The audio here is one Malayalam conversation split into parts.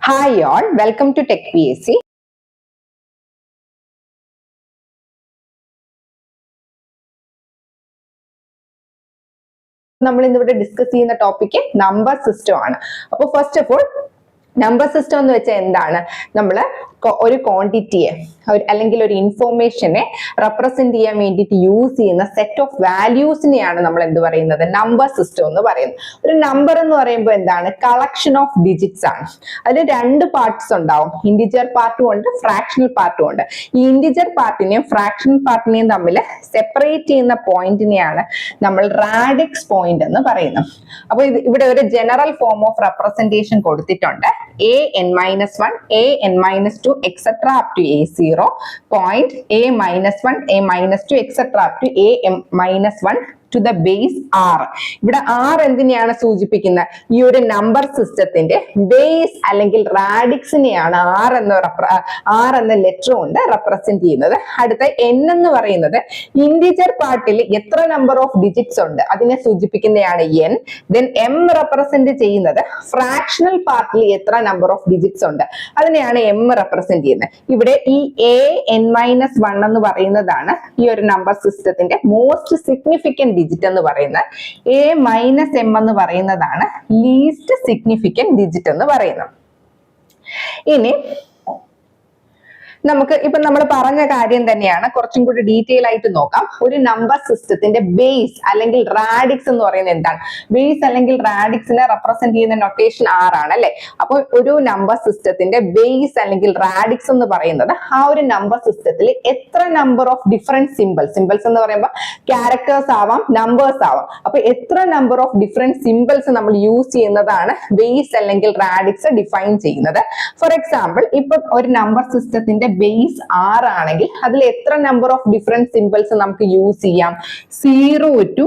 Hi all, welcome to Tech PSC. നമ്മൾ ഇന്നിവിടെ ഡിസ്കസ് ചെയ്യുന്ന ടോപ്പിക് നമ്പർ സിസ്റ്റം ആണ്. അപ്പോൾ first of all number system എന്ന് വെച്ചാൽ എന്താണ്? നമ്മൾ ഒരു ക്വാണ്ടിറ്റിയെ അല്ലെങ്കിൽ ഒരു ഇൻഫോർമേഷനെ റെപ്രസെന്റ് ചെയ്യാൻ വേണ്ടിയിട്ട് യൂസ് ചെയ്യുന്ന സെറ്റ് ഓഫ് വാല്യൂസിനെയാണ് നമ്മൾ എന്ത് പറയുന്നത്? നമ്പർ സിസ്റ്റം എന്ന് പറയുന്നത്. ഒരു നമ്പർ എന്ന് പറയുമ്പോൾ എന്താണ്? കളക്ഷൻ ഓഫ് ഡിജിറ്റ്സ് ആണ്. അതിൽ രണ്ട് പാർട്സ് ഉണ്ടാവും, ഇന്റിജർ പാർട്ടും ഉണ്ട്, ഫ്രാക്ഷണൽ പാർട്ടും ഉണ്ട്. ഈ ഇന്റിജർ പാർട്ടിനെയും ഫ്രാക്ഷണൽ പാർട്ടിനെയും തമ്മിൽ സെപ്പറേറ്റ് ചെയ്യുന്ന പോയിന്റിനെയാണ് നമ്മൾ റാഡിക്സ് പോയിന്റ് എന്ന് പറയുന്നത്. അപ്പൊ ഇവിടെ ഒരു ജനറൽ ഫോം ഓഫ് റെപ്രസെന്റേഷൻ കൊടുത്തിട്ടുണ്ട്. an-1, an-2 etc. up to a0, point a-1, a-2 etc. up to a-1 to the base r. ഇവിടെ r എന്തിനെയാണ് സൂചിപ്പിക്കുന്നത്? ഈ ഒരു നമ്പർ സിസ്റ്റത്തിന്റെ ബേസ് അല്ലെങ്കിൽ റാഡിക്സിനെയാണ് r എന്ന ലെറ്റർ കൊണ്ട് റെപ്രസെന്റ് ചെയ്യുന്നത്. അടുത്ത n എന്ന് പറയുന്നത് ഇന്റിജർ പാർട്ടിൽ എത്ര നമ്പർ ഓഫ് ഡിജിറ്റ്സ് ഉണ്ട് അതിനെ സൂചിപ്പിക്കുന്നതാണ് n. ദെൻ m റെപ്രസെന്റ് ചെയ്യുന്നത് ഫ്രാക്ഷണൽ പാർട്ടിൽ എത്ര നമ്പർ ഓഫ് ഡിജിറ്റ്സ് ഉണ്ട് അതിനെയാണ് m റെപ്രസെന്റ് ചെയ്യുന്നത്. ഇവിടെ ഈ an-1 എന്ന് പറയുന്നതാണ് ഈ ഒരു നമ്പർ സിസ്റ്റത്തിന്റെ മോസ്റ്റ് സിഗ്നിഫിക്കന്റ് ഡിജിറ്റ് എന്ന് പറയുന്നത്. a-m എന്ന് പറയുന്നതാണ് ലീസ്റ്റ് സിഗ്നിഫിക്കന്റ് ഡിജിറ്റ് എന്ന് പറയുന്നത്. ഇനി നമുക്ക് ഇപ്പൊ നമ്മൾ പറഞ്ഞ കാര്യം തന്നെയാണ്, കുറച്ചും കൂടി ഡീറ്റെയിൽ ആയിട്ട് നോക്കാം. ഒരു നമ്പർ സിസ്റ്റത്തിന്റെ ബേസ് അല്ലെങ്കിൽ റാഡിക്സ് എന്ന് പറയുന്നത് എന്താണ്? ബേസ് അല്ലെങ്കിൽ റാഡിക്സിനെ റെപ്രസെന്റ് ചെയ്യുന്ന നൊട്ടേഷൻ r ആണ് അല്ലെ. അപ്പോൾ ഒരു നമ്പർ സിസ്റ്റത്തിന്റെ ബേസ് അല്ലെങ്കിൽ റാഡിക്സ് എന്ന് പറയുന്നത് ആ ഒരു നമ്പർ സിസ്റ്റത്തിൽ എത്ര നമ്പർ ഓഫ് ഡിഫറെന്റ് സിമ്പിൾസ് എന്ന് പറയുമ്പോൾ ക്യാരക്ടേഴ്സ് ആവാം, നമ്പേഴ്സ് ആവാം. അപ്പൊ എത്ര നമ്പർ ഓഫ് ഡിഫറെന്റ് സിമ്പിൾസ് നമ്മൾ യൂസ് ചെയ്യുന്നതാണ് ബേസ് അല്ലെങ്കിൽ റാഡിക്സ് ഡിഫൈൻ ചെയ്യുന്നത്. ഫോർ എക്സാമ്പിൾ, ഇപ്പൊ ഒരു നമ്പർ സിസ്റ്റത്തിന്റെ ബേസ് r ആണെങ്കിൽ അതിൽ എത്ര നമ്പർ ഓഫ് ഡിഫറെന്റ് സിമ്പിൾസ് നമുക്ക് യൂസ് ചെയ്യാം? 0 to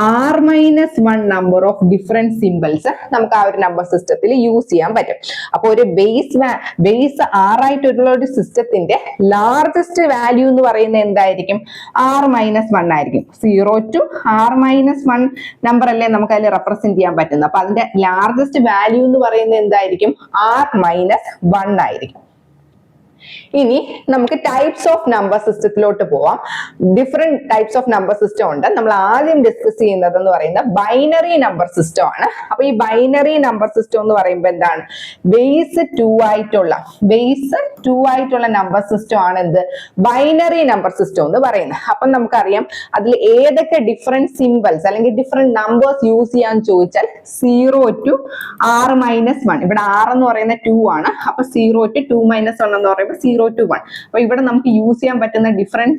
r-1 number of different symbols നമുക്ക് ആ ഒരു നമ്പർ സിസ്റ്റത്തിൽ യൂസ് ചെയ്യാൻ പറ്റും. അപ്പൊ ഒരു ബേസ് r ആയിട്ടുള്ള ഒരു സിസ്റ്റത്തിന്റെ ലാർജസ്റ്റ് വാല്യൂ എന്ന് പറയുന്നത് എന്തായിരിക്കും? r-1 ആയിരിക്കും. 0 to r-1 നമ്പർ അല്ലേ നമുക്ക് അതിൽ റെപ്രസെന്റ് ചെയ്യാൻ പറ്റുന്നത്. അപ്പൊ അതിന്റെ ലാർജസ്റ്റ് വാല്യൂ എന്ന് പറയുന്നത് എന്തായിരിക്കും? r-1 ആയിരിക്കും. ഇനി നമുക്ക് ടൈപ്സ് ഓഫ് നമ്പർ സിസ്റ്റത്തിലോട്ട് പോവാം. Different types of number system ഉണ്ട്. നമ്മൾ ആദ്യം ഡിസ്കസ് ചെയ്യുന്നത് എന്ന് പറയുന്നത് ബൈനറി നമ്പർ സിസ്റ്റം ആണ്. അപ്പൊ ഈ ബൈനറി നമ്പർ സിസ്റ്റം എന്ന് പറയുമ്പോൾ എന്താണ്? ബേസ് 2 ആയിട്ടുള്ള നമ്പർ സിസ്റ്റം ആണ് എന്ത്? ബൈനറി നമ്പർ സിസ്റ്റം എന്ന് പറയുന്നത്. അപ്പൊ നമുക്കറിയാം അതിൽ ഏതൊക്കെ ഡിഫറെന്റ് സിമ്പിൾസ് അല്ലെങ്കിൽ ഡിഫറെന്റ് നമ്പേഴ്സ് യൂസ് ചെയ്യാൻ ചോദിച്ചാൽ 0 to r-1. ഇവിടെ r എന്ന് പറയുന്നത് 2 ആണ്. അപ്പൊ 0 to 2 - 1 എന്ന് പറയുമ്പോൾ 0 to 1. അപ്പൊ ഇവിടെ നമുക്ക് യൂസ് ചെയ്യാൻ പറ്റുന്ന ഡിഫറെന്റ്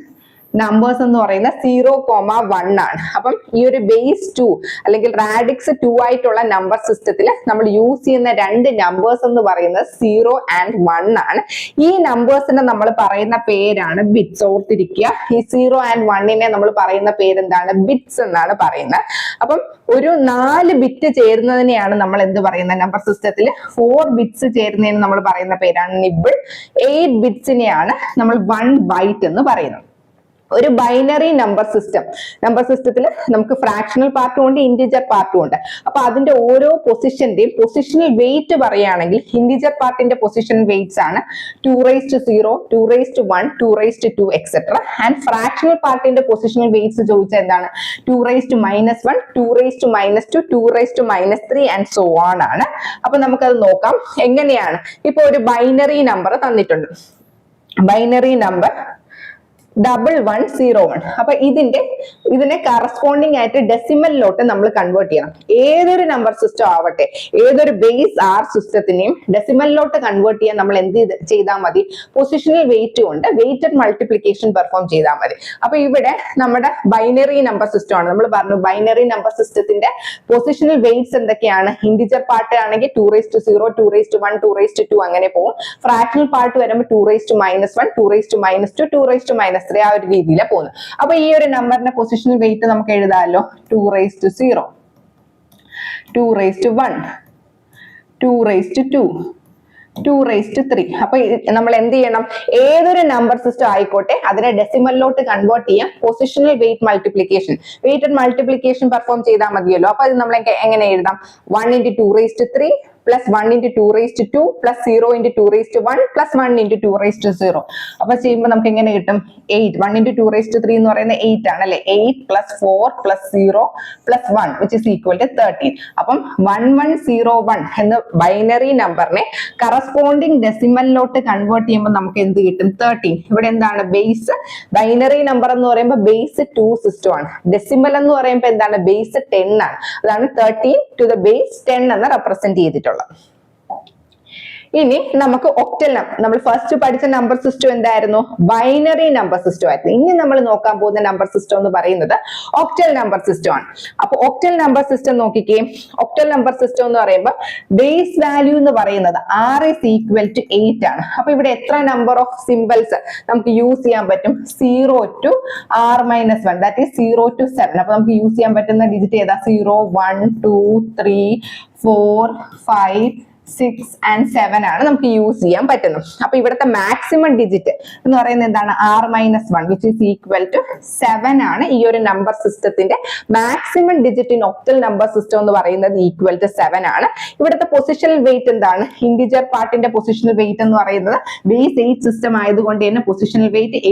നമ്പേഴ്സ് എന്ന് പറയുന്നത് 0,1 ആണ്. അപ്പം ഈ ഒരു ബേസ് 2 അല്ലെങ്കിൽ റാഡിക്സ് 2 ആയിട്ടുള്ള നമ്പർ സിസ്റ്റത്തിൽ നമ്മൾ യൂസ് ചെയ്യുന്ന രണ്ട് നമ്പേഴ്സ് എന്ന് പറയുന്നത് 0 and 1 ആണ്. ഈ നമ്പേഴ്സിനെ നമ്മൾ പറയുന്ന പേരാണ് ബിറ്റ്സ്. ഓർത്തിരിക്കുക, ഈ 0 and 1നെ നമ്മൾ പറയുന്ന പേരെന്താണ്? ബിറ്റ്സ് എന്നാണ് പറയുന്നത്. അപ്പം ഒരു 4 ബിറ്റ് ചേരുന്നതിനെയാണ് നമ്മൾ എന്ത് പറയുന്നത്? നമ്പർ സിസ്റ്റത്തിൽ 4 ബിറ്റ്സ് ചേരുന്നതിന് നമ്മൾ പറയുന്ന പേരാണ് നിബിൾ. 8 ബിറ്റ്സിനെയാണ് നമ്മൾ 1 ബൈറ്റ് എന്ന് പറയുന്നത്. ഒരു ബൈനറി നമ്പർ സിസ്റ്റത്തിൽ നമുക്ക് ഫ്രാക്ഷണൽ പാർട്ടും ഉണ്ട്, ഇന്റിജർ പാർട്ടും ഉണ്ട്. അപ്പൊ അതിന്റെ ഓരോ പൊസിഷന്റെയും പൊസിഷണൽ വെയിറ്റ് പറയുകയാണെങ്കിൽ ഇന്റിജർ പാർട്ടിന്റെ പൊസിഷൻ വെയിറ്റ്സ് ആണ് 2⁻0, 2⁻1, 2⁻2 എക്സെട്ര. ആൻഡ് ഫ്രാക്ഷണൽ പാർട്ടിന്റെ പൊസിഷണൽ വെയിറ്റ്സ് ചോദിച്ചാൽ എന്താണ്? 2⁻−1, 2⁻−2, 2⁻−3 ആൻഡ് സോ ഓൺ ആണ്. അപ്പൊ നമുക്കത് നോക്കാം എങ്ങനെയാണ്. ഇപ്പൊ ഒരു ബൈനറി നമ്പർ തന്നിട്ടുണ്ട്, ബൈനറി നമ്പർ 1101. അപ്പൊ ഇതിനെ കറസ്പോണ്ടിങ് ആയിട്ട് ഡെസിമലിലോട്ട് നമ്മൾ കൺവേർട്ട് ചെയ്യണം. ഏതൊരു നമ്പർ സിസ്റ്റം ആവട്ടെ, ഏതൊരു ബേസ് r സിസ്റ്റത്തിനെയും ഡെസിമലിലോട്ട് കൺവേർട്ട് ചെയ്യാൻ നമ്മൾ എന്ത് ചെയ്താൽ മതി? പൊസിഷണൽ വെയിറ്റ് കൊണ്ട് വെയിറ്റഡ് മൾട്ടിപ്ലിക്കേഷൻ പെർഫോം ചെയ്താൽ മതി. അപ്പൊ ഇവിടെ നമ്മുടെ ബൈനറി നമ്പർ സിസ്റ്റം ആണ്. നമ്മൾ പറഞ്ഞു ബൈനറി നമ്പർ സിസ്റ്റത്തിന്റെ പൊസിഷണൽ വെയിറ്റ്സ് എന്തൊക്കെയാണ്? ഇന്റിജർ പാർട്ട് ആണെങ്കിൽ 2⁻0, 2⁻1, 2⁻2 അങ്ങനെ പോകും. ഫ്രാക്ഷണൽ പാർട്ട് വരുമ്പോൾ 2⁻−1, 2⁻−2, 2⁻−3 ആ ഒരു രീതിയിലാണ് പോകുന്നത്. അപ്പൊ ഈ ഒരു നമ്പറിന്റെ പൊസിഷണൽ വെയിറ്റ് നമുക്ക് എഴുതാമല്ലോ. 2⁻0, 2⁻1, 2⁻2, 2⁻3. അപ്പൊ നമ്മൾ എന്ത് ചെയ്യണം? ഏതൊരു നമ്പർ സിസ്റ്റം ആയിക്കോട്ടെ അതിനെ ഡെസിമലിലോട്ട് കൺവേർട്ട് ചെയ്യാം. പൊസിഷണൽ വെയിറ്റ് മൾട്ടിപ്ലിക്കേഷൻ പെർഫോം ചെയ്താൽ മതിയല്ലോ. അപ്പൊ അത് നമ്മൾ എങ്ങനെ എഴുതാം? 1 × 2⁻3 plus 1 into 2 raised to 2 plus 0 into 2 raised to 1 plus 1 into 2 raised to 0. അപ്പൊ ചെയ്യുമ്പോൾ നമുക്ക് എങ്ങനെ കിട്ടും? 8. 1 into 2 raised to 3 എന്ന് പറയുന്നത് 8 ആണ് അല്ലെ? 8 plus 4 plus 0 plus 1 which is equal to 13. അപ്പം 1101 എന്ന ബൈനറി നമ്പറിനെ കറസ്പോണ്ടിങ് ഡെസിമലിലോട്ട് കൺവേർട്ട് ചെയ്യുമ്പോൾ നമുക്ക് എന്ത് കിട്ടും? 13. ഇവിടെ എന്താണ് ബേസ്? ബൈനറി നമ്പർ എന്ന് പറയുമ്പോൾ ബേസ് 2 സിസ്റ്റം ആണ്. ഡെസിമൽ എന്ന് പറയുമ്പോൾ എന്താണ്? ബേസ് 10 ആണ്. അതാണ് 13 to the base 10 എന്ന് റെപ്രസെന്റ് ചെയ്തിട്ടുള്ളത്. ഇനി നമുക്ക് ഒക്ടൽ നമ്പർ, നമ്മൾ ഫസ്റ്റ് പഠിച്ച നമ്പർ സിസ്റ്റം എന്തായിരുന്നു? ബൈനറി നമ്പർ സിസ്റ്റം ആയിരുന്നു. ഇനി നമ്മൾ നോക്കാൻ പോകുന്ന നമ്പർ സിസ്റ്റം എന്ന് പറയുന്നത് ഒക്ടൽ നമ്പർ സിസ്റ്റം ആണ്. അപ്പൊ ഒക്ടൽ നമ്പർ സിസ്റ്റം നോക്കിക്കേ. ഒക്ടൽ നമ്പർ സിസ്റ്റം എന്ന് പറയുമ്പോൾ ബേസ് വാല്യൂ എന്ന് പറയുന്നത് r is equal to 8 ആണ്. അപ്പൊ ഇവിടെ എത്ര നമ്പർ ഓഫ് സിംബൽസ് നമുക്ക് യൂസ് ചെയ്യാൻ പറ്റും? 0 to r minus 1, that is 0 to 7. അപ്പൊ നമുക്ക് യൂസ് ചെയ്യാൻ പറ്റുന്ന ഡിജിറ്റ് ഏതാ? 0, 1, 2, 3, 4, 5, 6 and 7 ആണ് നമുക്ക് യൂസ് ചെയ്യാൻ പറ്റുന്നത്. അപ്പൊ ഇവിടുത്തെ മാക്സിമം ഡിജിറ്റ് എന്ന് പറയുന്നത് എന്താണ്? r minus 1 which is equal to 7 ആണ്. ഈ ഒരു നമ്പർ സിസ്റ്റത്തിന്റെ maximum digit in octal number system എന്ന് പറയുന്നത് ഈക്വൽ ടു 7 ആണ്. ഇവിടുത്തെ പൊസിഷണൽ വെയിറ്റ് എന്താണ്? ഇന്റിജർ പാർട്ടിന്റെ പൊസിഷണൽ വെയിറ്റ് എന്ന് പറയുന്നത് ബേസ് 8 സിസ്റ്റം ആയതുകൊണ്ട് തന്നെ positional wait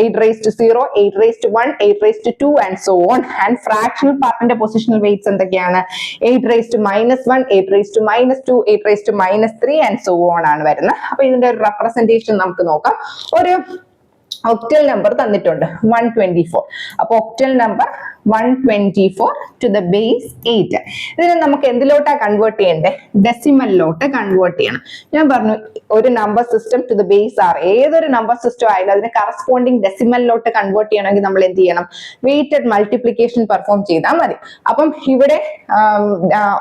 8 raised to 0, 8 raised to 1, 8 raised to 2 and so on. And fractional പാർട്ടിന്റെ പൊസിഷണൽ വെയിറ്റ്സ് എന്തൊക്കെയാണ്? 8 raised to minus 1, 8 raised to minus 2, 8 raised to minus 3 and so on ആണ് വരുന്നത്. അപ്പൊ ഇതിന്റെ ഒരു റെപ്രസെന്റേഷൻ നമുക്ക് നോക്കാം. ഒരു ഒക്ടൽ നമ്പർ തന്നിട്ടുണ്ട് 124. അപ്പൊ octal number 124 to the base 8. ഇതിനെ നമുക്ക് എന്തിലോട്ടാ കൺവേർട്ട് ചെയ്യണ്ടേ? ഡെസിമലിലോട്ട് കൺവേർട്ട് ചെയ്യണം. ഞാൻ പറഞ്ഞു ഒരു number system to the base R, ഏതൊരു നമ്പർ സിസ്റ്റം ആയാലും അതിനെ കറസ്പോണ്ടിങ് ഡെസിമലിലോട്ട് കൺവേർട്ട് ചെയ്യണമെങ്കിൽ നമ്മൾ എന്ത് ചെയ്യണം? വെയിറ്റഡ് മൾട്ടിപ്ലിക്കേഷൻ പെർഫോം ചെയ്താൽ മതി. അപ്പം ഇവിടെ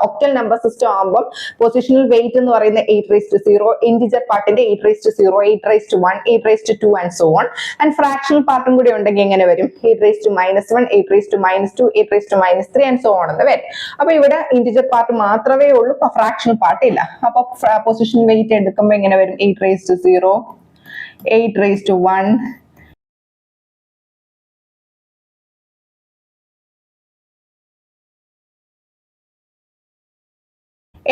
ഒക്ടൽ നമ്പർ സിസ്റ്റം ആകുമ്പോൾ പൊസിഷണൽ വെയിറ്റ് എന്ന് പറയുന്നത് 8 raised to 0, ഇന്റിജർ പാർട്ടിന്റെ 8 raised to 0, 8 raised to 1, 8 raised to 2 and so on. And fractional പാർട്ടും കൂടി ഉണ്ടെങ്കിൽ എങ്ങനെ വരും? 8 raised to minus 1, 8 raised to minus 2, 8 raised to minus 3 and so on എന്ന് വരും. അപ്പൊ ഇവിടെ ഇന്റിജർ പാർട്ട് മാത്രമേ ഉള്ളൂ, ഫ്രാക്ഷണൽ പാർട്ട് ഇല്ല. അപ്പൊ പൊസിഷൻ വെയിറ്റ് എടുക്കുമ്പോൾ എങ്ങനെ വരും? 8 raised to 0, 8 raised to 1,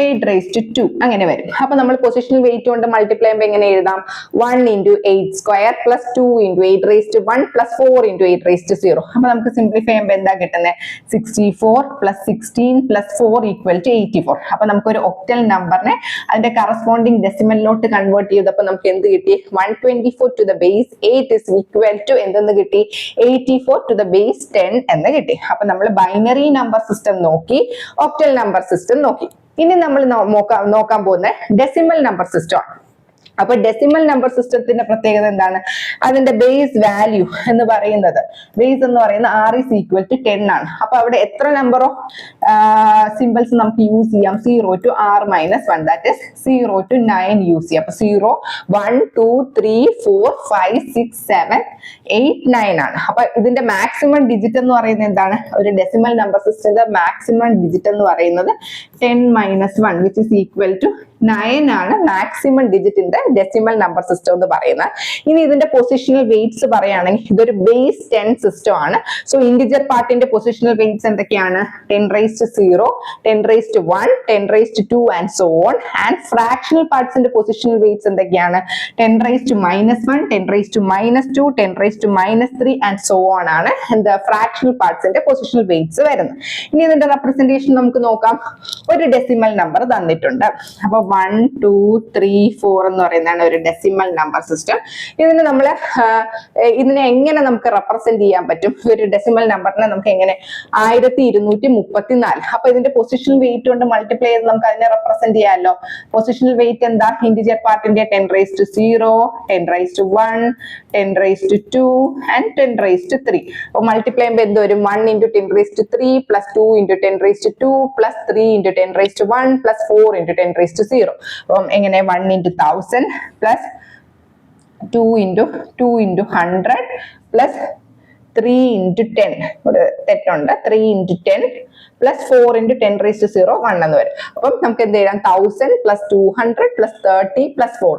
8 raised to 2 അങ്ങനെ വരും. അപ്പൊ നമ്മൾ പൊസിഷണൽ വെയിറ്റ് കൊണ്ട് മൾട്ടിപ്ലൈ ചെയ്യുമ്പോൾ എങ്ങനെ എഴുതാം? 1 into 8 square plus 2 into 8 raised to 1 plus 4 into 8 raised to 0. അപ്പൊ നമുക്ക് സിംപ്ലിഫൈ ചെയ്യുമ്പോൾ എന്താ കിട്ടുന്നത്? 64 plus 16 plus 4 equal to 84. അപ്പൊ നമുക്ക് ഒരു ഒക്ടൽ നമ്പറിനെ അതിന്റെ കറസ്പോണ്ടിങ് ഡെസിമലിലോട്ട് കൺവേർട്ട് ചെയ്തപ്പോൾ നമുക്ക് എന്ത് കിട്ടി? 124 to the base 8 is equal to എന്തെന്ന് കിട്ടി? 84 to the base 10 എന്ന് കിട്ടി. അപ്പൊ നമ്മൾ ബൈനറി നമ്പർ സിസ്റ്റം നോക്കി, ഒക്ടൽ നമ്പർ സിസ്റ്റം നോക്കി. ഇനി നമ്മൾ നോക്കാൻ പോകുന്ന ഡെസിമൽ നമ്പർ സിസ്റ്റം ആണ്. അപ്പൊ ഡെസിമൽ നമ്പർ സിസ്റ്റത്തിന്റെ പ്രത്യേകത എന്താണ്? അതിന്റെ ബേസ് വാല്യൂ എന്ന് പറയുന്നത്, ബേസ് എന്ന് പറയുന്നത് r is equal to 10 ആണ്. അപ്പൊ അവിടെ എത്ര നമ്പർ ഓഫ് സിമ്പിൾസ് നമുക്ക് യൂസ് ചെയ്യാം? 0 to r minus 1, that is 0 to 9 use ചെയ്യാം. അപ്പൊ 0, 1, 2, 3, 4, 5, 6, 7, 8, 9 ആണ്. അപ്പൊ ഇതിന്റെ മാക്സിമം ഡിജിറ്റ് എന്ന് പറയുന്നത് എന്താണ്? ഒരു ഡെസിമൽ നമ്പർ സിസ്റ്റത്തിന്റെ മാക്സിമം ഡിജിറ്റ് എന്ന് പറയുന്നത് 10 minus 1 which is equal to 9 ആണ് മാക്സിമം ഡിജിറ്റിന്റെ ഡെസിമൽ നമ്പർ സിസ്റ്റം എന്ന് പറയുന്നത്. ഇനി ഇതിന്റെ പൊസിഷണൽ വെയിറ്റ്സ് പറയുകയാണെങ്കിൽ ഇതൊരു ബേസ് 10 സിസ്റ്റം ആണ്. സോ ഇന്റിജർ പാർട്ടിന്റെ പൊസിഷണൽ വെയിറ്റ്സ് എന്തൊക്കെയാണ്? 10 raised to 0, 10 raised to 1, 10 raised to 2 and so on. And fractional പാർട്സിന്റെ പൊസിഷണൽ വെയിറ്റ്സ് എന്തൊക്കെയാണ്? 10 raised to minus 1, 10 raised to minus 2, 10 raised to minus 3 and so on ആണ് എന്താ ഫ്രാക്ഷണൽ പാർട്സിന്റെ പൊസിഷണൽ വെയിറ്റ്സ് വരുന്നത്. ഇനി ഇതിന്റെ റെപ്രസെന്റേഷൻ നമുക്ക് നോക്കാം. ഒരു ഡെസിമൽ നമ്പർ തന്നിട്ടുണ്ട്. അപ്പൊ 1, 2, 3, 4 എന്ന് പറയുന്നതാണ് ഒരു ഡെസിമൽ നമ്പർ സിസ്റ്റം. ഇതിനെ എങ്ങനെ നമുക്ക് റെപ്രസെന്റ് ചെയ്യാൻ പറ്റും? ഒരു ഡെസിമൽ നമ്പറിനെ നമുക്ക് എങ്ങനെ? 1234. അപ്പൊ ഇതിന്റെ പൊസിഷണൽ വെയിറ്റ് കൊണ്ട് മൾട്ടിപ്ലൈ ചെയ്ത് നമുക്ക് അതിനെ റെപ്രസെന്റ് ചെയ്യാമല്ലോ. പൊസിഷണൽ വെയിറ്റ് എന്താ? ഇന്റിജർ പാർട്ടിന്റെ 10 raised to 0, 10 raised to 1, 10 raised to 2 and 10 raised to 3. അപ്പൊ മൾട്ടിപ്ലൈ ചെയ്യുമ്പോൾ എന്ത് വരും? 1 into 10 raised to 3 plus 2 into 10 raised to 2 plus 3 into 10 raised to 1 plus 4 into 10 raised to 0. അപ്പം എങ്ങനെ? 1 into 1000 plus 2 into 100 plus 3 into 10. ഇവിടെ തെറ്റുണ്ട്. 3 into 10 plus 4 into 10 raised to 0, 1 എന്ന് വരും. അപ്പം നമുക്ക് എന്ത് ചെയ്യാം? 1000 plus 200 plus 30 plus 4.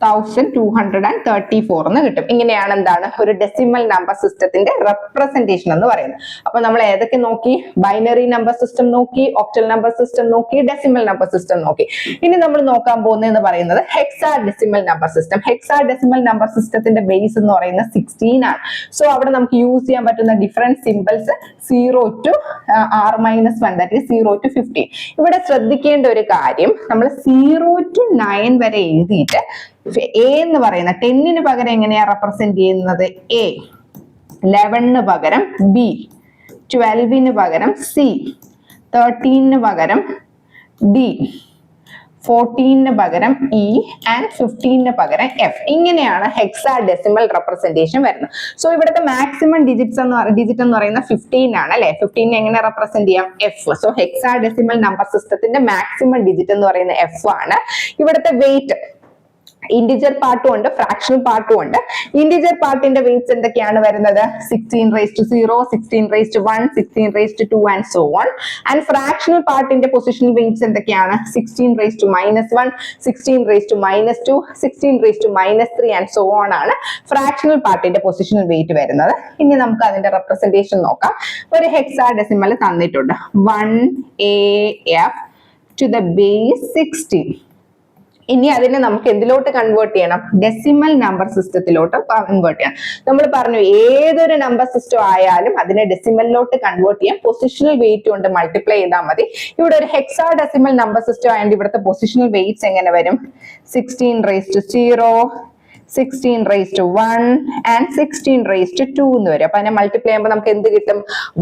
1234 എന്ന് കിട്ടും. ഇങ്ങനെയാണ് എന്താണ് ഒരു ഡെസിമൽ നമ്പർ സിസ്റ്റത്തിന്റെ റെപ്രസെന്റേഷൻ എന്ന് പറയുന്നത്. അപ്പൊ നമ്മൾ ഏതൊക്കെ നോക്കി? ബൈനറി നമ്പർ സിസ്റ്റം നോക്കി, ഒക്ടൽ നമ്പർ സിസ്റ്റം നോക്കി, ഡെസിമൽ നമ്പർ സിസ്റ്റം നോക്കി. ഇനി നമ്മൾ നോക്കാൻ പോകുന്നതെന്ന് പറയുന്നത് hexadecimal number system. Hexadecimal number സിസ്റ്റത്തിന്റെ ബേസ് എന്ന് പറയുന്നത് 16 ആണ്. സോ അവിടെ നമുക്ക് യൂസ് ചെയ്യാൻ പറ്റുന്ന different symbols 0 to r-1, that is 0 to 15. ഇവിടെ ശ്രദ്ധിക്കേണ്ട ഒരു കാര്യം, നമ്മൾ 0 to 9 വരെ എഴുതിയിട്ട് എ എന്ന് പറയുന്ന 10ന് പകരം എങ്ങനെയാ റെപ്രസെന്റ് ചെയ്യുന്നത്? എ, 11ന് പകരം ബി, 12ന് പകരം സി, 13ന് പകരം ഡി, 14ന് പകരം ഇ ആൻഡ് 15ന് പകരം എഫ്. ഇങ്ങനെയാണ് ഹെക്സാഡെസിമൽ റെപ്രസെന്റേഷൻ വരുന്നത്. സോ ഇവിടുത്തെ മാക്സിമം ഡിജിറ്റ് എന്ന് പറയുന്ന 15 ആണ് അല്ലെ. 15 എങ്ങനെ റെപ്രസെന്റ് ചെയ്യാം? എഫ്. സോ ഹെക്സാഡെസിമൽ നമ്പർ സിസ്റ്റത്തിന്റെ മാക്സിമം ഡിജിറ്റ് എന്ന് പറയുന്ന എഫ് ആണ്. ഇവിടുത്തെ വെയിറ്റ് ഇന്റിജർ പാർട്ടും ഉണ്ട്, ഫ്രാക്ഷണൽ പാർട്ടും ഉണ്ട്. ഇന്റിജർ പാർട്ടിന്റെ വെയിറ്റ്സ് എന്തൊക്കെയാണ് വരുന്നത്? 16 raised to 0, 16 raised to 1, 16 raised to 2 and so on. And fractional പാർട്ടിന്റെ പൊസിഷണൽ വെയിറ്റ്സ് എന്തൊക്കെയാണ്? 16 raised to -1, 16 raised to -2, 16 raised to -3 and so on ആണ് ഫ്രാക്ഷണൽ പാർട്ടിന്റെ പൊസിഷണൽ വെയിറ്റ് വരുന്നത്. ഇനി നമുക്ക് അതിന്റെ റെപ്രസെന്റേഷൻ നോക്കാം. ഒരു ഹെക്സാഡെസിമൽ തന്നിട്ടുണ്ട്, 1AF to the base 16. ഇനി അതിനെ നമുക്ക് എന്തിലോട്ട് കൺവേർട്ട് ചെയ്യണം? ഡെസിമൽ നമ്പർ സിസ്റ്റത്തിലോട്ട് കൺവേർട്ട് ചെയ്യണം. നമ്മൾ പറഞ്ഞു ഏതൊരു നമ്പർ സിസ്റ്റം ആയാലും അതിനെ ഡെസിമലിലോട്ട് കൺവേർട്ട് ചെയ്യാൻ പൊസിഷണൽ വെയിറ്റ് കൊണ്ട് മൾട്ടിപ്ലൈ ചെയ്താൽ മതി. ഇവിടെ ഒരു ഹെക്സാഡെസിമൽ നമ്പർ സിസ്റ്റം ആയതുകൊണ്ട് ഇവിടുത്തെ പൊസിഷണൽ വെയിറ്റ്സ് എങ്ങനെ വരും? 16 raised to 0, 16 raised to 1 and 16 raised to 2 എന്ന് വരും. അപ്പൊ അതിനെ മൾട്ടിപ്ലൈ ചെയ്യുമ്പോൾ നമുക്ക് എന്ത് കിട്ടും?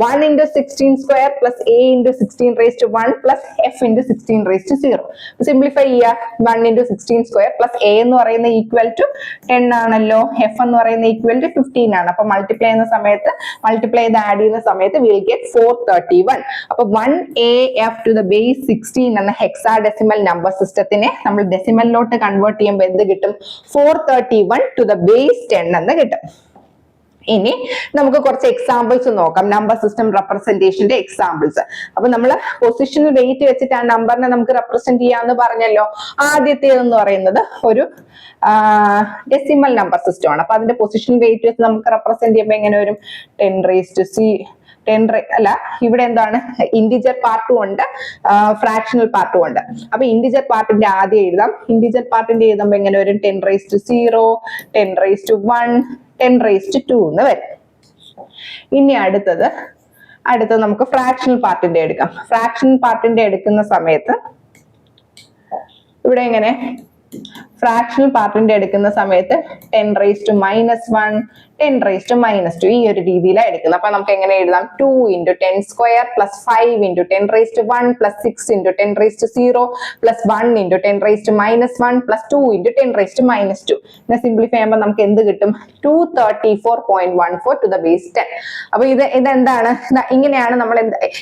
1 into 16 square plus a into 16 raised to 1 plus f into 16 raised to 0. Simplify ചെയ്യുക. 1 into 16 square plus a എന്ന് പറയുന്നത് ഈക്വൽ ടു 10 ആണല്ലോ, f എന്ന് പറയുന്നത് ഈക്വൽ ടു 15 ആണ്. അപ്പൊ മൾട്ടിപ്ലൈ ചെയ്യുന്ന സമയത്ത്, മൾട്ടിപ്ലൈ ചെയ്ത് ആഡ് ചെയ്യുന്ന സമയത്ത് വിൽ ഗെറ്റ് 431. അപ്പൊ 1AF to the base 16 എന്ന ഹെക്സാഡെസിമൽ നമ്പർ സിസ്റ്റത്തിനെ നമ്മൾ ഡെസിമലിലോട്ട് കൺവേർട്ട് ചെയ്യുമ്പോൾ എന്ത് കിട്ടും? 431 to the base 10 എന്ന് കിട്ടും. ഇനി നമുക്ക് കുറച്ച് എക്സാമ്പിൾസ് നോക്കാം, നമ്പർ സിസ്റ്റം റെപ്രസെന്റേഷന്റെ എക്സാമ്പിൾസ്. അപ്പൊ നമ്മൾ പൊസിഷണൽ വെയിറ്റ് വെച്ചിട്ട് ആ നമ്പറിനെ നമുക്ക് റെപ്രസെന്റ് ചെയ്യാന്ന് പറഞ്ഞല്ലോ. ആദ്യത്തേതെന്ന് പറയുന്നത് ഒരു ഡെസിമൽ നമ്പർ സിസ്റ്റം ആണ്. അപ്പൊ അതിന്റെ പൊസിഷണൽ വെയിറ്റ് വെച്ച് നമുക്ക് റെപ്രസെന്റ് ചെയ്യുമ്പോൾ എങ്ങനെ വരും? 10 raised to 10 അല്ല, ഇവിടെ എന്താണ്? ഇന്റിജർ പാർട്ടും ഉണ്ട്, ഫ്രാക്ഷണൽ പാർട്ടും ഉണ്ട്. അപ്പൊ ഇന്റിജർ പാർട്ടിന്റെ ആദ്യം എഴുതാം. ഇന്റിജർ പാർട്ടിന്റെ എഴുതുമ്പോൾ എങ്ങനെ വരും? 10 raised to 0, 10 raised to 1, 10 raised to 2 എന്ന് വരും. ഇനി അടുത്തത് നമുക്ക് ഫ്രാക്ഷണൽ പാർട്ടിന്റെ എടുക്കാം. ഫ്രാക്ഷണൽ പാർട്ടിന്റെ എടുക്കുന്ന സമയത്ത് ഇവിടെ എങ്ങനെ? ഫ്രാക്ഷണൽ പാർട്ടിന്റെ എടുക്കുന്ന സമയത്ത് 10 raised to -1, 10 raised to -2 ഈ ഒരു രീതിയിലാണ് എടുക്കുന്നത്. അപ്പൊ നമുക്ക് എങ്ങനെ എഴുതാം? 2 into 10 square plus 5 into 10 raised to 1 plus 6 into 10 raised to 0 plus 1 into 10 raised to -1 plus 2 into 10 raised to -2. ഇതിനെ സിംപ്ലിഫൈ ചെയ്യുമ്പോൾ നമുക്ക് എന്ത് കിട്ടും? 234.14 to the base 10. അപ്പൊ ഇതെന്താണ്? ഇങ്ങനെയാണ് നമ്മൾ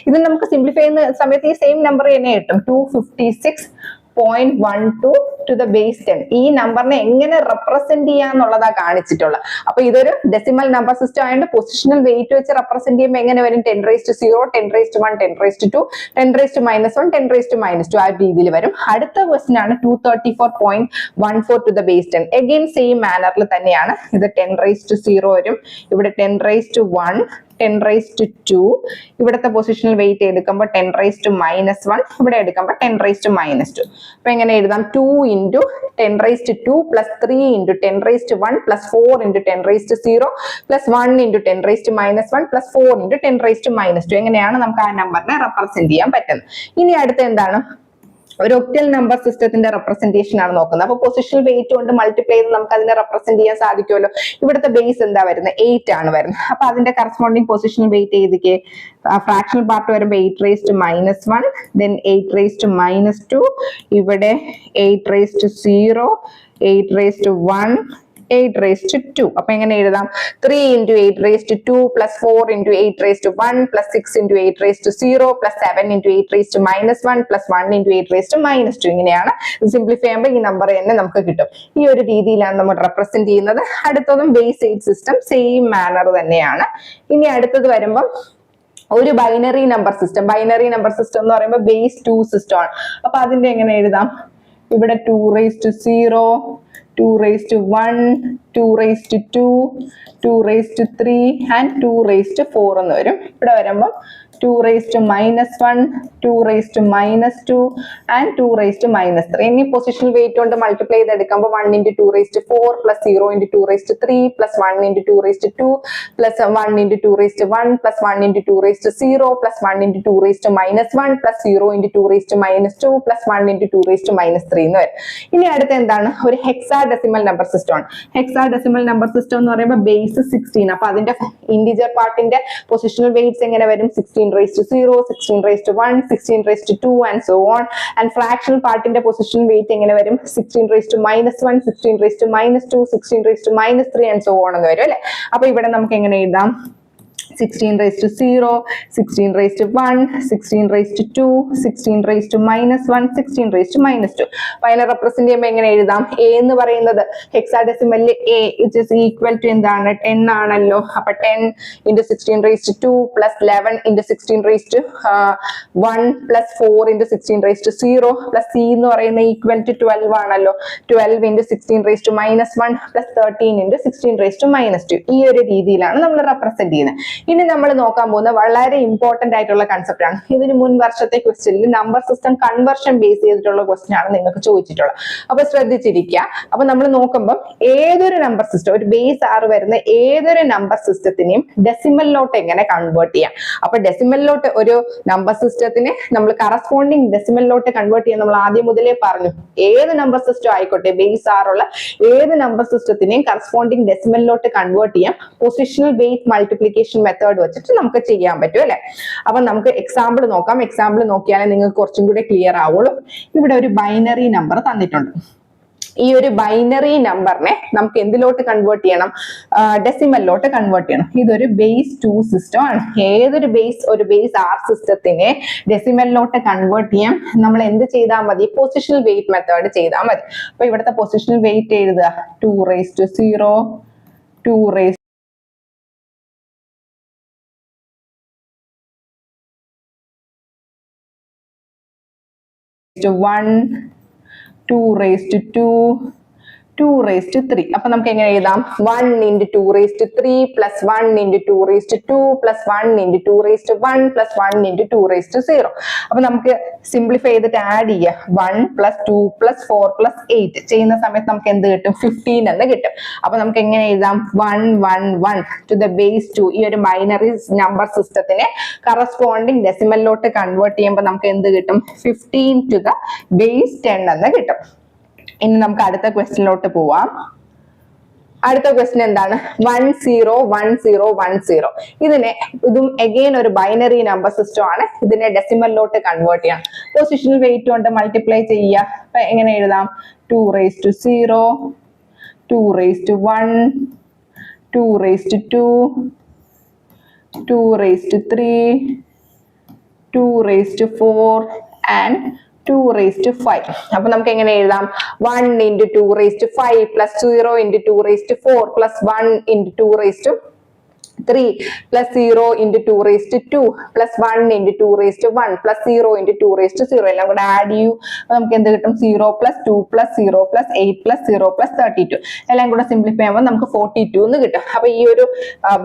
ഇത് നമുക്ക് സിംപ്ലിഫൈ ചെയ്യുന്ന സമയത്ത് ഈ സെയിം നമ്പർ തന്നെ കിട്ടും, 256.12 to the base 10. ഈ നമ്പറിനെ എങ്ങനെ റെപ്രസെന്റ് ചെയ്യാന്നുള്ളതാ കാണിച്ചിട്ടുള്ളത്. അപ്പൊ ഇതൊരു ഡെസിമൽ നമ്പർ സിസ്റ്റം ആയതുകൊണ്ട് പൊസിഷണൽ വെയിറ്റ് വെച്ച് റെപ്രസെന്റ് ചെയ്യുമ്പോൾ എങ്ങനെ വരും? 10 raised to 0, 10 raised to 1, 10 raised to 2, 10 raised to -1, 10 raised to -2 ആ രീതിയിൽ വരും. അടുത്ത ക്വസ്റ്റ്യൻ ആണ് 234.14 to the base 10. Again same മാനറിൽ തന്നെയാണ്. ഇത് 10 raised to 0 വരും, ഇവിടെ 10 raised to 1, 10 raised to 2, ഇവിടുത്തെ പൊസിഷണൽ വെയിറ്റ് എടുക്കുമ്പോൾ 10 raised to -1, ഇവിടെ എടുക്കുമ്പോൾ 10 raised to -2. അപ്പൊ എങ്ങനെ എഴുതാം? 2 into 10 raised to 2 plus 3 into 10 raised to 1 plus 4 into 10 raised to 0 plus 1 into 10 raised to -1 plus 4 into 10 raised to -2. എങ്ങനെയാണ് നമുക്ക് ആ നമ്പറിനെ റെപ്രസെന്റ് ചെയ്യാൻ പറ്റുന്നത്? ഇനി അടുത്ത എന്താണ്? ഒരു ഒക്ടൽ നമ്പർ സിസ്റ്റത്തിന്റെ റെപ്രസെന്റേഷൻ ആണ് നോക്കുന്നത്. അപ്പൊ പൊസിഷണൽ വെയിറ്റ് കൊണ്ട് മൾട്ടിപ്ലൈ ചെയ്ത് നമുക്ക് അതിനെ റെപ്രസെന്റ് ചെയ്യാൻ സാധിക്കുമല്ലോ. ഇവിടുത്തെ ബേസ് എന്താ വരുന്നത്? 8 ആണ് വരുന്നത്. അപ്പൊ അതിന്റെ കറസ്പോണ്ടിങ് പൊസിഷണൽ വെയിറ്റ് ഏതൊക്കെ? ഫ്രാക്ഷണൽ പാർട്ട് വരുമ്പോൾ 8 raised to -1, then 8 raised to -2, ഇവിടെ 8 raised to 0, 8 raised to 1, 8 raised to 2. അപ്പൊ എങ്ങനെ എഴുതാം? 3 into 8 raised to 2 plus 4 into 8 raised to 1 plus 6 into 8 raised to 0 plus 7 into 8 raised to -1 plus 1 into 8 raised to -2. ഇങ്ങനെയാണ് സിംപ്ലിഫൈ ചെയ്യുമ്പോൾ ഈ നമ്പർ തന്നെ നമുക്ക് കിട്ടും. ഈ ഒരു രീതിയിലാണ് നമ്മൾ റെപ്രസെന്റ് ചെയ്യുന്നത്. അടുത്തതും ബേസ് 8 സിസ്റ്റം സെയിം മാനർ തന്നെയാണ്. ഇനി അടുത്തത് വരുമ്പോൾ ഒരു binary number system. Binary number system എന്ന് പറയുമ്പോൾ ബേസ് 2 സിസ്റ്റം ആണ്. അപ്പൊ അതിന്റെ എങ്ങനെ എഴുതാം? ഇവിടെ 2 raised to 0, 2 raised to 1, 2 raised to 2, 2 raised to 3 and 2 raised to 4 എന്ന് വരും. ഇവിടെ വരുമ്പോൾ 2 raised to -1, 2 raised to -2 and 2 raised to -3. ഇനി പൊസിഷണൽ വെയിറ്റ് കൊണ്ട് മൾട്ടിപ്ലൈ ചെയ്തെടുക്കുമ്പോൾ 1 into 2 raised to 4 plus 0 into 2 raised to 3 plus 1 into 2 raised to 2 plus 1 into 2 raised to 1 plus 1 into 2 raised to 0 plus 1 into 2 raised to -1 plus 0 into 2 raised to -2 plus 1 into 2 raised to -3 എന്ന് വരും. ഇനി അടുത്ത എന്താണ്? ഒരു ഹെക്സാഡെസിമൽ നമ്പർ സിസ്റ്റം ആണ്. ഹെക്സാഡെസിമൽ നമ്പർ സിസ്റ്റം എന്ന് പറയുമ്പോൾ ബേസ് 16. അപ്പൊ അതിന്റെ ഇന്റിജർ പാർട്ടിന്റെ പൊസിഷണൽ വെയിറ്റ്സ് എങ്ങനെ വരും? 16 raised to 0, 16 raised to 1, 16 raised to 2 and so on. And fractional part ന്റെ പൊസിഷണൽ വെയിറ്റ് എങ്ങനെ വരും? 16 raised to -1, 16 raised to -2, 16 raised to -3 and so on എന്ന് വരും അല്ലെ. അപ്പൊ ഇവിടെ നമുക്ക് എങ്ങനെ എഴുതാം? 16 raised to 0, 16 raised to 1, 16 raised to 2, 16 raised to -1, 16 raised to -2. അപ്പൊ അതിനെ റെപ്രസെന്റ് ചെയ്യുമ്പോൾ എങ്ങനെ എഴുതാം? a എന്ന് പറയുന്നത് ഹെക്സാഡെസിമലിൽ a which is equal to എന്താണ്? 10 ആണല്ലോ. അപ്പൊ 10 into 16 raised to 2 plus 11 into 16 raised to 1 plus 4 into 16 raised to 0 plus c എന്ന് പറയുന്നത് equal to 12 ആണല്ലോ. 12 into 16 raised to -1 plus 13 into 16 raised to -2. ഈ ഒരു രീതിയിലാണ് നമ്മൾ റെപ്രസെന്റ് ചെയ്യുന്നത്. ഇനി നമ്മൾ നോക്കാൻ പോകുന്ന വളരെ ഇമ്പോർട്ടന്റ് ആയിട്ടുള്ള കൺസെപ്റ്റ് ആണ്. ഇതിന് മുൻ വർഷത്തെ ക്വസ്റ്റ്യനിൽ നമ്പർ സിസ്റ്റം കൺവേർഷൻ ബേസ് ചെയ്തിട്ടുള്ള ക്വസ്റ്റ്യൻ ആണ് നിങ്ങൾക്ക് ചോദിച്ചിട്ടുള്ളത്. അപ്പൊ ശ്രദ്ധിച്ചിരിക്കുക. അപ്പൊ നമ്മൾ നോക്കുമ്പോൾ ഏതൊരു നമ്പർ സിസ്റ്റം, ഒരു ബേസ് 6 വരുന്ന ഏതൊരു നമ്പർ സിസ്റ്റത്തിനെയും ഡെസിമലിലോട്ട് എങ്ങനെ കൺവേർട്ട് ചെയ്യാം. അപ്പൊ ഡെസിമലിലോട്ട് ഒരു നമ്പർ സിസ്റ്റത്തിനെ നമ്മൾ കറസ്പോണ്ടിങ് ഡെസിമലിലോട്ട് കൺവേർട്ട് ചെയ്യാൻ നമ്മൾ ആദ്യം മുതലേ പറഞ്ഞു. ഏത് നമ്പർ സിസ്റ്റം ആയിക്കോട്ടെ, ബേസ് 6 ഉള്ള ഏത് നമ്പർ സിസ്റ്റത്തിനെയും കറസ്പോണ്ടിങ് ഡെസിമലിലോട്ട് കൺവേർട്ട് ചെയ്യാം പൊസിഷണൽ വെയിറ്റ് മൾട്ടിപ്ലിക്കേഷൻ മെത്തേഡ് വെച്ചിട്ട് നമുക്ക് ചെയ്യാൻ പറ്റും അല്ലെ. അപ്പൊ നമുക്ക് എക്സാമ്പിൾ നോക്കാം. എക്സാമ്പിൾ നോക്കിയാലേ നിങ്ങൾക്ക് കുറച്ചും കൂടി ക്ലിയർ ആവുള്ളൂ. ഇവിടെ ഒരു ബൈനറി നമ്പർ തന്നിട്ടുണ്ട്. ഈ ഒരു ബൈനറി നമ്പറിനെ നമുക്ക് എന്തിലോട്ട് കൺവേർട്ട് ചെയ്യണം? ഡെസിമലിലോട്ട് കൺവേർട്ട് ചെയ്യണം. ഇതൊരു ബേസ് 2 സിസ്റ്റം ആണ്. ഏതൊരു ഒരു ബേസ് R സിസ്റ്റത്തിനെ ഡെസിമലിലോട്ട് കൺവേർട്ട് ചെയ്യാൻ നമ്മൾ എന്ത് ചെയ്താൽ മതി? പൊസിഷണൽ വെയിറ്റ് മെത്തേഡ് ചെയ്താൽ മതി. അപ്പൊ ഇവിടുത്തെ പൊസിഷണൽ വെയിറ്റ് എഴുതുക. 2 raised to 0, 2 raised to 1, 2 raised to 2, 2 raised to 3. അപ്പൊ നമുക്ക് എങ്ങനെ എഴുതാം? 1 into 2 raised to 3 plus 1 into 2 raised to 2 plus 1 into 2 raised to 1 plus 1 into 2 raised to 0. അപ്പൊ നമുക്ക് സിംപ്ലിഫൈ ചെയ്തിട്ട് ആഡ് ചെയ്യാം. 1 plus 2 plus 4 plus 8 ചെയ്യുന്ന സമയത്ത് നമുക്ക് എന്ത് കിട്ടും? 15 എന്ന് കിട്ടും. അപ്പൊ നമുക്ക് എങ്ങനെ എഴുതാം? 1 1 1 to the base 2. ഈ ഒരു ബൈനറി നമ്പർ സിസ്റ്റത്തിനെ കറസ്പോണ്ടിങ് ഡെസിമലിലോട്ട് കൺവേർട്ട് ചെയ്യുമ്പോൾ നമുക്ക് എന്ത് കിട്ടും? 15 to the base 10 എന്ന് കിട്ടും. ഇനി നമുക്ക് അടുത്ത ക്വസ്റ്റ്യനിലോട്ട് പോവാം. അടുത്ത ക്വസ്റ്റ്യൻ എന്താണ്? 1 0 1 0 1 0. ഇതും അഗെയിൻ ഒരു ബൈനറി നമ്പർ സിസ്റ്റം ആണ്. ഇതിനെ ഡെസിമലിലോട്ട് കൺവേർട്ട് ചെയ്യാം. പൊസിഷണൽ വെയിറ്റ് കൊണ്ട് മൾട്ടിപ്ലൈ ചെയ്യുക. അപ്പൊ എങ്ങനെ എഴുതാം? 2 raised to 0, 2 raised to 1, 2 raised to 2, 2 raised to 3, 2 raised to 4 and 2 raised to 5. അപ്പൊ നമുക്ക് എങ്ങനെ എഴുതാം? 1 into 2 raised to 5 plus 0 into 2 raised to 4 plus 1 into 2 raised to 3 plus 0 into 2 raised to 2 plus 1 into 2 raised to 1 plus 0 into 2 raised to 0. എല്ലാം കൂടെ ആഡ് ചെയ്യൂ. നമുക്ക് എന്ത് കിട്ടും? 0 plus 2 plus 0 plus 8 plus 0 plus 32. എല്ലാം കൂടെ സിംപ്ലിഫൈ ചെയ്യുമ്പോൾ നമുക്ക് 42 എന്ന് കിട്ടും. അപ്പൊ ഈ ഒരു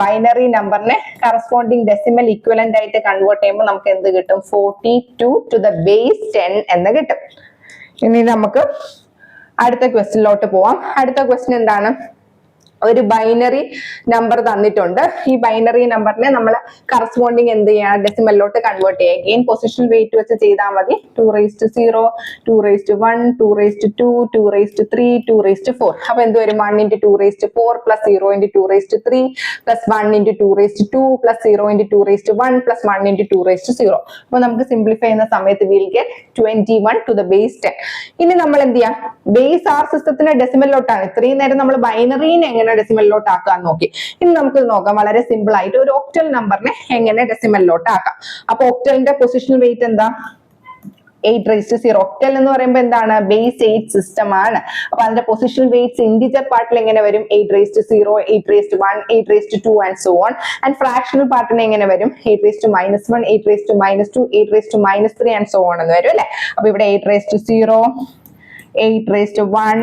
ബൈനറി നമ്പറിനെ കറസ്പോണ്ടിങ് ഡെസിമൽ ഇക്വലന്റ് ആയിട്ട് കൺവേർട്ട് ചെയ്യുമ്പോൾ നമുക്ക് എന്ത് കിട്ടും? 42 to the base 10 എന്ന് കിട്ടും. ഇനി നമുക്ക് അടുത്ത ക്വസ്റ്റ്യനിലോട്ട് പോവാം. അടുത്ത ക്വസ്റ്റ്യൻ എന്താണ്? ഒരു ബൈനറി നമ്പർ തന്നിട്ടുണ്ട്. ഈ ബൈനറി നമ്പറിനെ നമ്മൾ കറസ്പോണ്ടിങ് എന്ത് ചെയ്യണം? ഡെസിമലിലോട്ട് കൺവേർട്ട് ചെയ്യുക. അഗെയിൻ പൊസിഷണൽ വെയിറ്റ് വെച്ച് ചെയ്താൽ മതി. 2 raised to 0, 2 raised to 1, 2 raised to 2, 2 raised to 3, 2 raised to 4. അപ്പൊ എന്ത് വരും? 1 into 2 raised to 4 plus 0 into 2 raised to 3 plus 1 into 2 raised to 2 plus 0 into 2 raised to 1 plus 1 into 2 raised to 0. അപ്പൊ നമുക്ക് സിംപ്ലിഫൈ ചെയ്യുന്ന സമയത്ത് we'll get 21 to the base 10. ഇനി നമ്മൾ എന്ത് ചെയ്യാം? ബേസ് R സിസ്റ്റത്തിന് ഡെസിമലിലോട്ടാണ്. ഇത്രയും നേരം നമ്മൾ ബൈനറിനെ എങ്ങനെ ഡെസിമലിലോട്ട് ആക്കാൻ നോക്കി. ഇനി നമുക്ക് നോക്കാം. വളരെ സിമ്പിൾ ആയിട്ട് ഒരു ഒക്ടൽ നമ്പറിനെ എങ്ങനെ ഡെസിമലിലോട്ട് ആക്കാം. അപ്പൊ ഒക്ടലിന്റെ പൊസിഷണൽ വെയിറ്റ് എന്താ? 8 raised to 0. ഒക്ടൽ എന്ന് പറയുമ്പോൾ എന്താണ്? ബേസ് 8 സിസ്റ്റം ആണ്. അപ്പൊ അതിന്റെ പൊസിഷണൽ വെയിറ്റ്സ് ഇന്റിജർ പാർട്ടിൽ എങ്ങനെ വരും? 8 raised to 0, 8 raised to 1, 8 raised to 2 and so on. And fractional പാർട്ടിന് എങ്ങനെ വരും? 8 raised to -1, 8 raised to -2, 8 raised to -3 and so on എന്ന് വരും അല്ലെ. അപ്പൊ ഇവിടെ 8 raised to 0, 8 raised to 1,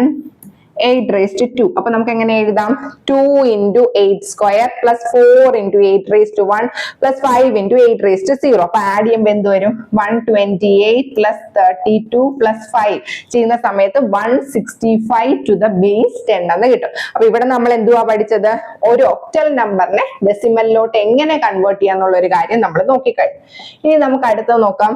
8 raised to 2. അപ്പൊ നമുക്ക് എങ്ങനെ എഴുതാം? 2 into 8 square plus 4 into 8 raised to 1 plus 5 into 8 raised to 0. അപ്പൊ ആഡ് ചെയ്യുമ്പോൾ എന്ത് വരും? 128 plus 32 plus 5 ചെയ്യുന്ന സമയത്ത് 165 to the base 10 എന്ന് കിട്ടും. അപ്പൊ ഇവിടെ നമ്മൾ എന്തുവാ പഠിച്ചത്? ഒരു ഒക്ടൽ നമ്പറിനെ ഡെസിമലിലോട്ട് എങ്ങനെ കൺവേർട്ട് ചെയ്യാന്നുള്ള ഒരു കാര്യം നമ്മൾ നോക്കിക്കഴിഞ്ഞു. ഇനി നമുക്ക് അടുത്തത് നോക്കാം.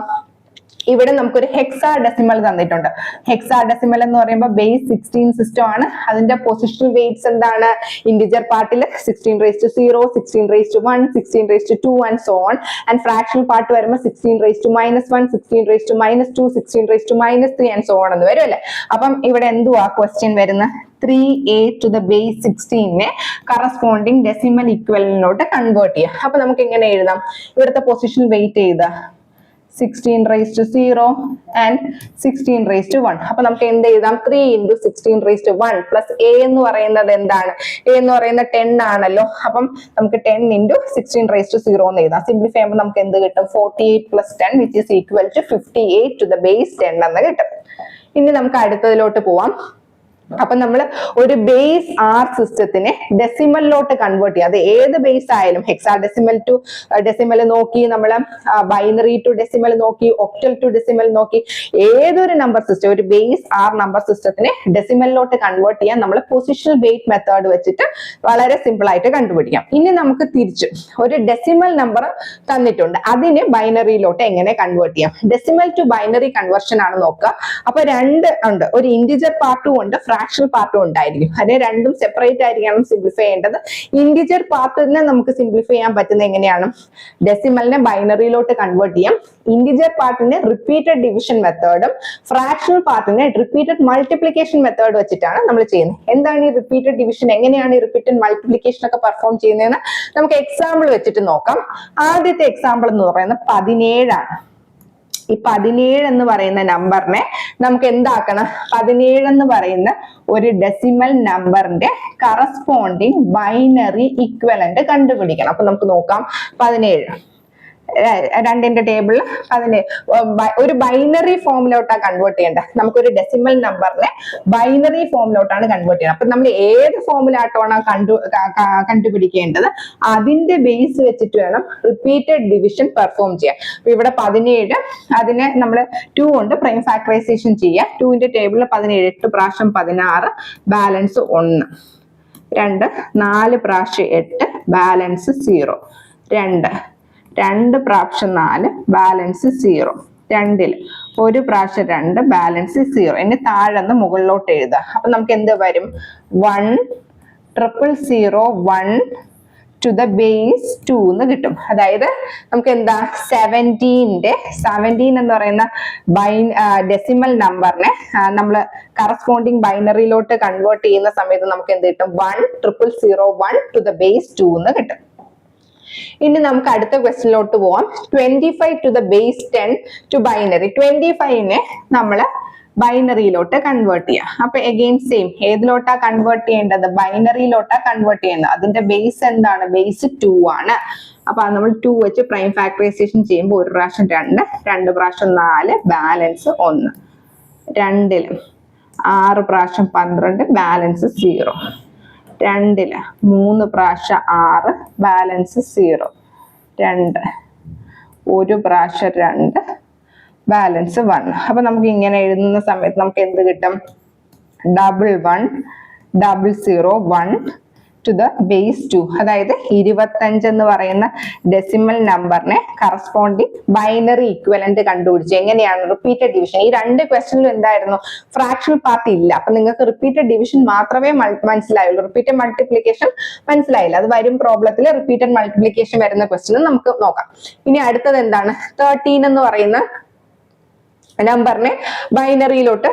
ഇവിടെ നമുക്കൊരു ഹെക്സാഡെസിമൽ തന്നിട്ടുണ്ട്. ഹെക്സാഡെസിമൽ എന്ന് പറയുമ്പോൾ ബേസ് 16 സിസ്റ്റം ആണ്. അതിന്റെ പൊസിഷണൽ വെയിറ്റ്സ് എന്താണ്? ഇന്റിജർ പാർട്ടിൽ 16 raised to 0, 16 raised to 1, 16 raised to 2 and so on. And fractional part വരുമ്പോൾ 16 raised to -1, 16 raised to -2, 16 raised to -3 and so on എന്ന് വരും അല്ലെ. അപ്പം ഇവിടെ എന്തുവാ ക്വസ്റ്റ്യൻ വരുന്നത്? 3a to the base 16 corresponding decimal ഇക്വലന്റിലോട്ട് കൺവേർട്ട് ചെയ്യാം. അപ്പൊ നമുക്ക് എങ്ങനെ എഴുതാം? ഇവിടുത്തെ പൊസിഷൻ വെയിറ്റ് ചെയ്താ 16 raised to 0 and 16 raised to 1. അപ്പൊ നമുക്ക് എന്ത് എഴുതാം? 3 into 16 raised to 1 plus a എന്ന് പറയുന്നത് എന്താണ്? a എന്ന് പറയുന്നത് 10 ആണല്ലോ. അപ്പം നമുക്ക് 10 into 16 raised to 0 എന്ന് എഴുതാം. സിംപ്ലിഫൈ ചെയ്യുമ്പോൾ നമുക്ക് എന്ത് കിട്ടും? 48 plus 10 which is equal to 58 to the base 10 എന്ന് കിട്ടും. ഇനി നമുക്ക് അടുത്തതിലോട്ട് പോവാം. അപ്പൊ നമ്മൾ ഒരു ബേസ് ആർ സിസ്റ്റത്തിനെ ഡെസിമലിലോട്ട് കൺവേർട്ട് ചെയ്യുക. അത് ഏത് ബേസ് ആയാലും ഹെക്സാഡെസിമൽ ടു ഡെസിമൽ നോക്കി, നമ്മൾ ബൈനറി ടു ഡെസിമൽ നോക്കി, ഒക്ടൽ ടു ഡെസിമൽ നോക്കി, ഏതൊരു നമ്പർ സിസ്റ്റം ഒരു ബേസ് ആർ നമ്പർ സിസ്റ്റത്തിനെ ഡെസിമലിലോട്ട് കൺവേർട്ട് ചെയ്യാൻ നമ്മൾ പൊസിഷണൽ വെയിറ്റ് മെത്തേഡ് വെച്ചിട്ട് വളരെ സിമ്പിൾ ആയിട്ട് കണ്ടുപിടിക്കാം. ഇനി നമുക്ക് തിരിച്ചു ഒരു ഡെസിമൽ നമ്പർ തന്നിട്ടുണ്ട്, അതിനെ ബൈനറിയിലോട്ട് എങ്ങനെ കൺവേർട്ട് ചെയ്യാം? ഡെസിമൽ ടു ബൈനറി കൺവേർഷൻ ആണ് നോക്കുക. അപ്പൊ രണ്ട് ഉണ്ട്, ഒരു ഇന്റിജർ പാർട്ടും ഉണ്ട്, ഫ്രാക്ഷണൽ പാർട്ടും ഉണ്ടായിരിക്കും. അതിനെ രണ്ടും സെപ്പറേറ്റ് ആയിരിക്കണം സിംപ്ലിഫൈ ചെയ്യേണ്ടത്. ഇന്റിജർ പാർട്ടിനെ നമുക്ക് സിംപ്ലിഫൈ ചെയ്യാൻ പറ്റുന്നത് എങ്ങനെയാണ്? ഡെസിമലിനെ ബൈനറിയിലോട്ട് കൺവേർട്ട് ചെയ്യാം. ഇന്റിജർ പാർട്ടിനെ റിപ്പീറ്റഡ് ഡിവിഷൻ മെത്തേഡും ഫ്രാക്ഷണൽ പാർട്ടിനെ റിപ്പീറ്റഡ് മൾട്ടിപ്ലിക്കേഷൻ മെത്തേഡ് വെച്ചിട്ടാണ് നമ്മൾ ചെയ്യുന്നത്. എന്താണ് ഈ റിപ്പീറ്റഡ് ഡിവിഷൻ, എങ്ങനെയാണ് ഈ റിപ്പീറ്റഡ് മൾട്ടിപ്ലിക്കേഷൻ ഒക്കെ പെർഫോം ചെയ്യുന്നതെന്ന് നമുക്ക് എക്സാമ്പിൾ വെച്ചിട്ട് നോക്കാം. ആദ്യത്തെ എക്സാമ്പിൾ എന്ന് പറയുന്നത് 17 ആണ്. ഈ 17 എന്ന് പറയുന്ന നമ്പറിനെ നമുക്ക് എന്താക്കണം? 17 എന്ന് പറയുന്ന ഒരു ഡെസിമൽ നമ്പറിന്റെ കറസ്പോണ്ടിങ് ബൈനറി ഇക്വലന്റ് കണ്ടുപിടിക്കണം. അപ്പൊ നമുക്ക് നോക്കാം. 17 രണ്ടിന്റെ ടേബിളിൽ ഒരു ബൈനറി ഫോമിലോട്ടാണ് കൺവേർട്ട് ചെയ്യേണ്ടത്. നമുക്കൊരു ഡെസിമൽ നമ്പറിനെ ബൈനറി ഫോമിലോട്ടാണ് കൺവേർട്ട് ചെയ്യുന്നത്. അപ്പൊ നമ്മൾ ഏത് ഫോമിലായിട്ടാണ് കണ്ടുപിടിക്കേണ്ടത്, അതിന്റെ ബേസ് വെച്ചിട്ട് വേണം റിപ്പീറ്റഡ് ഡിവിഷൻ പെർഫോം ചെയ്യാൻ. അപ്പൊ ഇവിടെ 17, അതിനെ നമ്മൾ 2 കൊണ്ട് പ്രൈം ഫാക്ടറൈസേഷൻ ചെയ്യാം. 2ന്റെ ടേബിളിൽ 17 8 പ്രാവശ്യം 16, ബാലൻസ് 1, 2 4 പ്രാവശ്യം 8, ബാലൻസ് 0, 2 പ്രാവശ്യം 4, ബാലൻസ് 0, 2 1 പ്രാവശ്യം 2, ബാലൻസ് 0. ഇനി താഴെന്ന് മുകളിലോട്ട് എഴുതുക. അപ്പൊ നമുക്ക് എന്ത് വരും? 1 000 1 to the base 2 എന്ന് കിട്ടും. അതായത് നമുക്ക് എന്താ 17 എന്ന് പറയുന്ന ഡെസിമൽ നമ്പറിനെ നമ്മൾ കറസ്പോണ്ടിങ് ബൈനറിയിലോട്ട് കൺവേർട്ട് ചെയ്യുന്ന സമയത്ത് നമുക്ക് എന്ത് കിട്ടും? 1 000 1 to the base 2 എന്ന് കിട്ടും. ഇനി നമുക്ക് അടുത്ത ക്വസ്റ്റ്യനിലോട്ട് പോവാം. 25 to the base 10 to binary. 25നെ നമ്മൾ ബൈനറിയിലോട്ട് കൺവേർട്ട് ചെയ്യാം. അപ്പൊ അഗെയിൻ സെയിം, ഏതിലോട്ടാ കൺവേർട്ട് ചെയ്യേണ്ടത്? ബൈനറിയിലോട്ടാ കൺവേർട്ട് ചെയ്യുന്നത്. അതിന്റെ ബേസ് എന്താണ്? ബേസ് 2 ആണ്. അപ്പൊ അത് നമ്മൾ 2 വെച്ച് പ്രൈം ഫാക്ടറൈസേഷൻ ചെയ്യുമ്പോൾ 1 പ്രാവശ്യം 2, 2 പ്രാവശ്യം 4, ബാലൻസ് 1, 2 6 പ്രാവശ്യം 12, ബാലൻസ് 0, 2 3 പ്രാവശ്യം 6, ബാലൻസ് 0, 2 1 പ്രാവശ്യം 2, ബാലൻസ് 1. അപ്പൊ നമുക്ക് ഇങ്ങനെ എഴുതുന്ന സമയത്ത് നമുക്ക് എന്ത് കിട്ടും? 1 0 1 to the base 2. അതായത് 25 എന്ന് പറയുന്ന ഡെസിമൽ നമ്പറിനെ കറസ്പോണ്ടിങ് ബൈനറി ഇക്വലന്റ് കണ്ടുപിടിച്ചു. എങ്ങനെയാണ്? Repeated division. ഈ രണ്ട് ക്വസ്റ്റ്യനിലും എന്തായിരുന്നു? ഫ്രാക്ഷണൽ പാർട്ട് ഇല്ല. അപ്പൊ നിങ്ങൾക്ക് റിപ്പീറ്റഡ് ഡിവിഷൻ മാത്രമേ മനസ്സിലായുള്ളൂ, റിപ്പീറ്റഡ് മൾട്ടിപ്ലിക്കേഷൻ മനസ്സിലായില്ല. അത് വരും പ്രോബ്ലത്തിൽ റിപ്പീറ്റഡ് മൾട്ടിപ്ലിക്കേഷൻ വരുന്ന ക്വസ്റ്റ്യൻ നമുക്ക് നോക്കാം. ഇനി അടുത്തത് എന്താണ്? 13 എന്ന് പറയുന്ന നമ്പറിനെ ബൈനറിയിലോട്ട്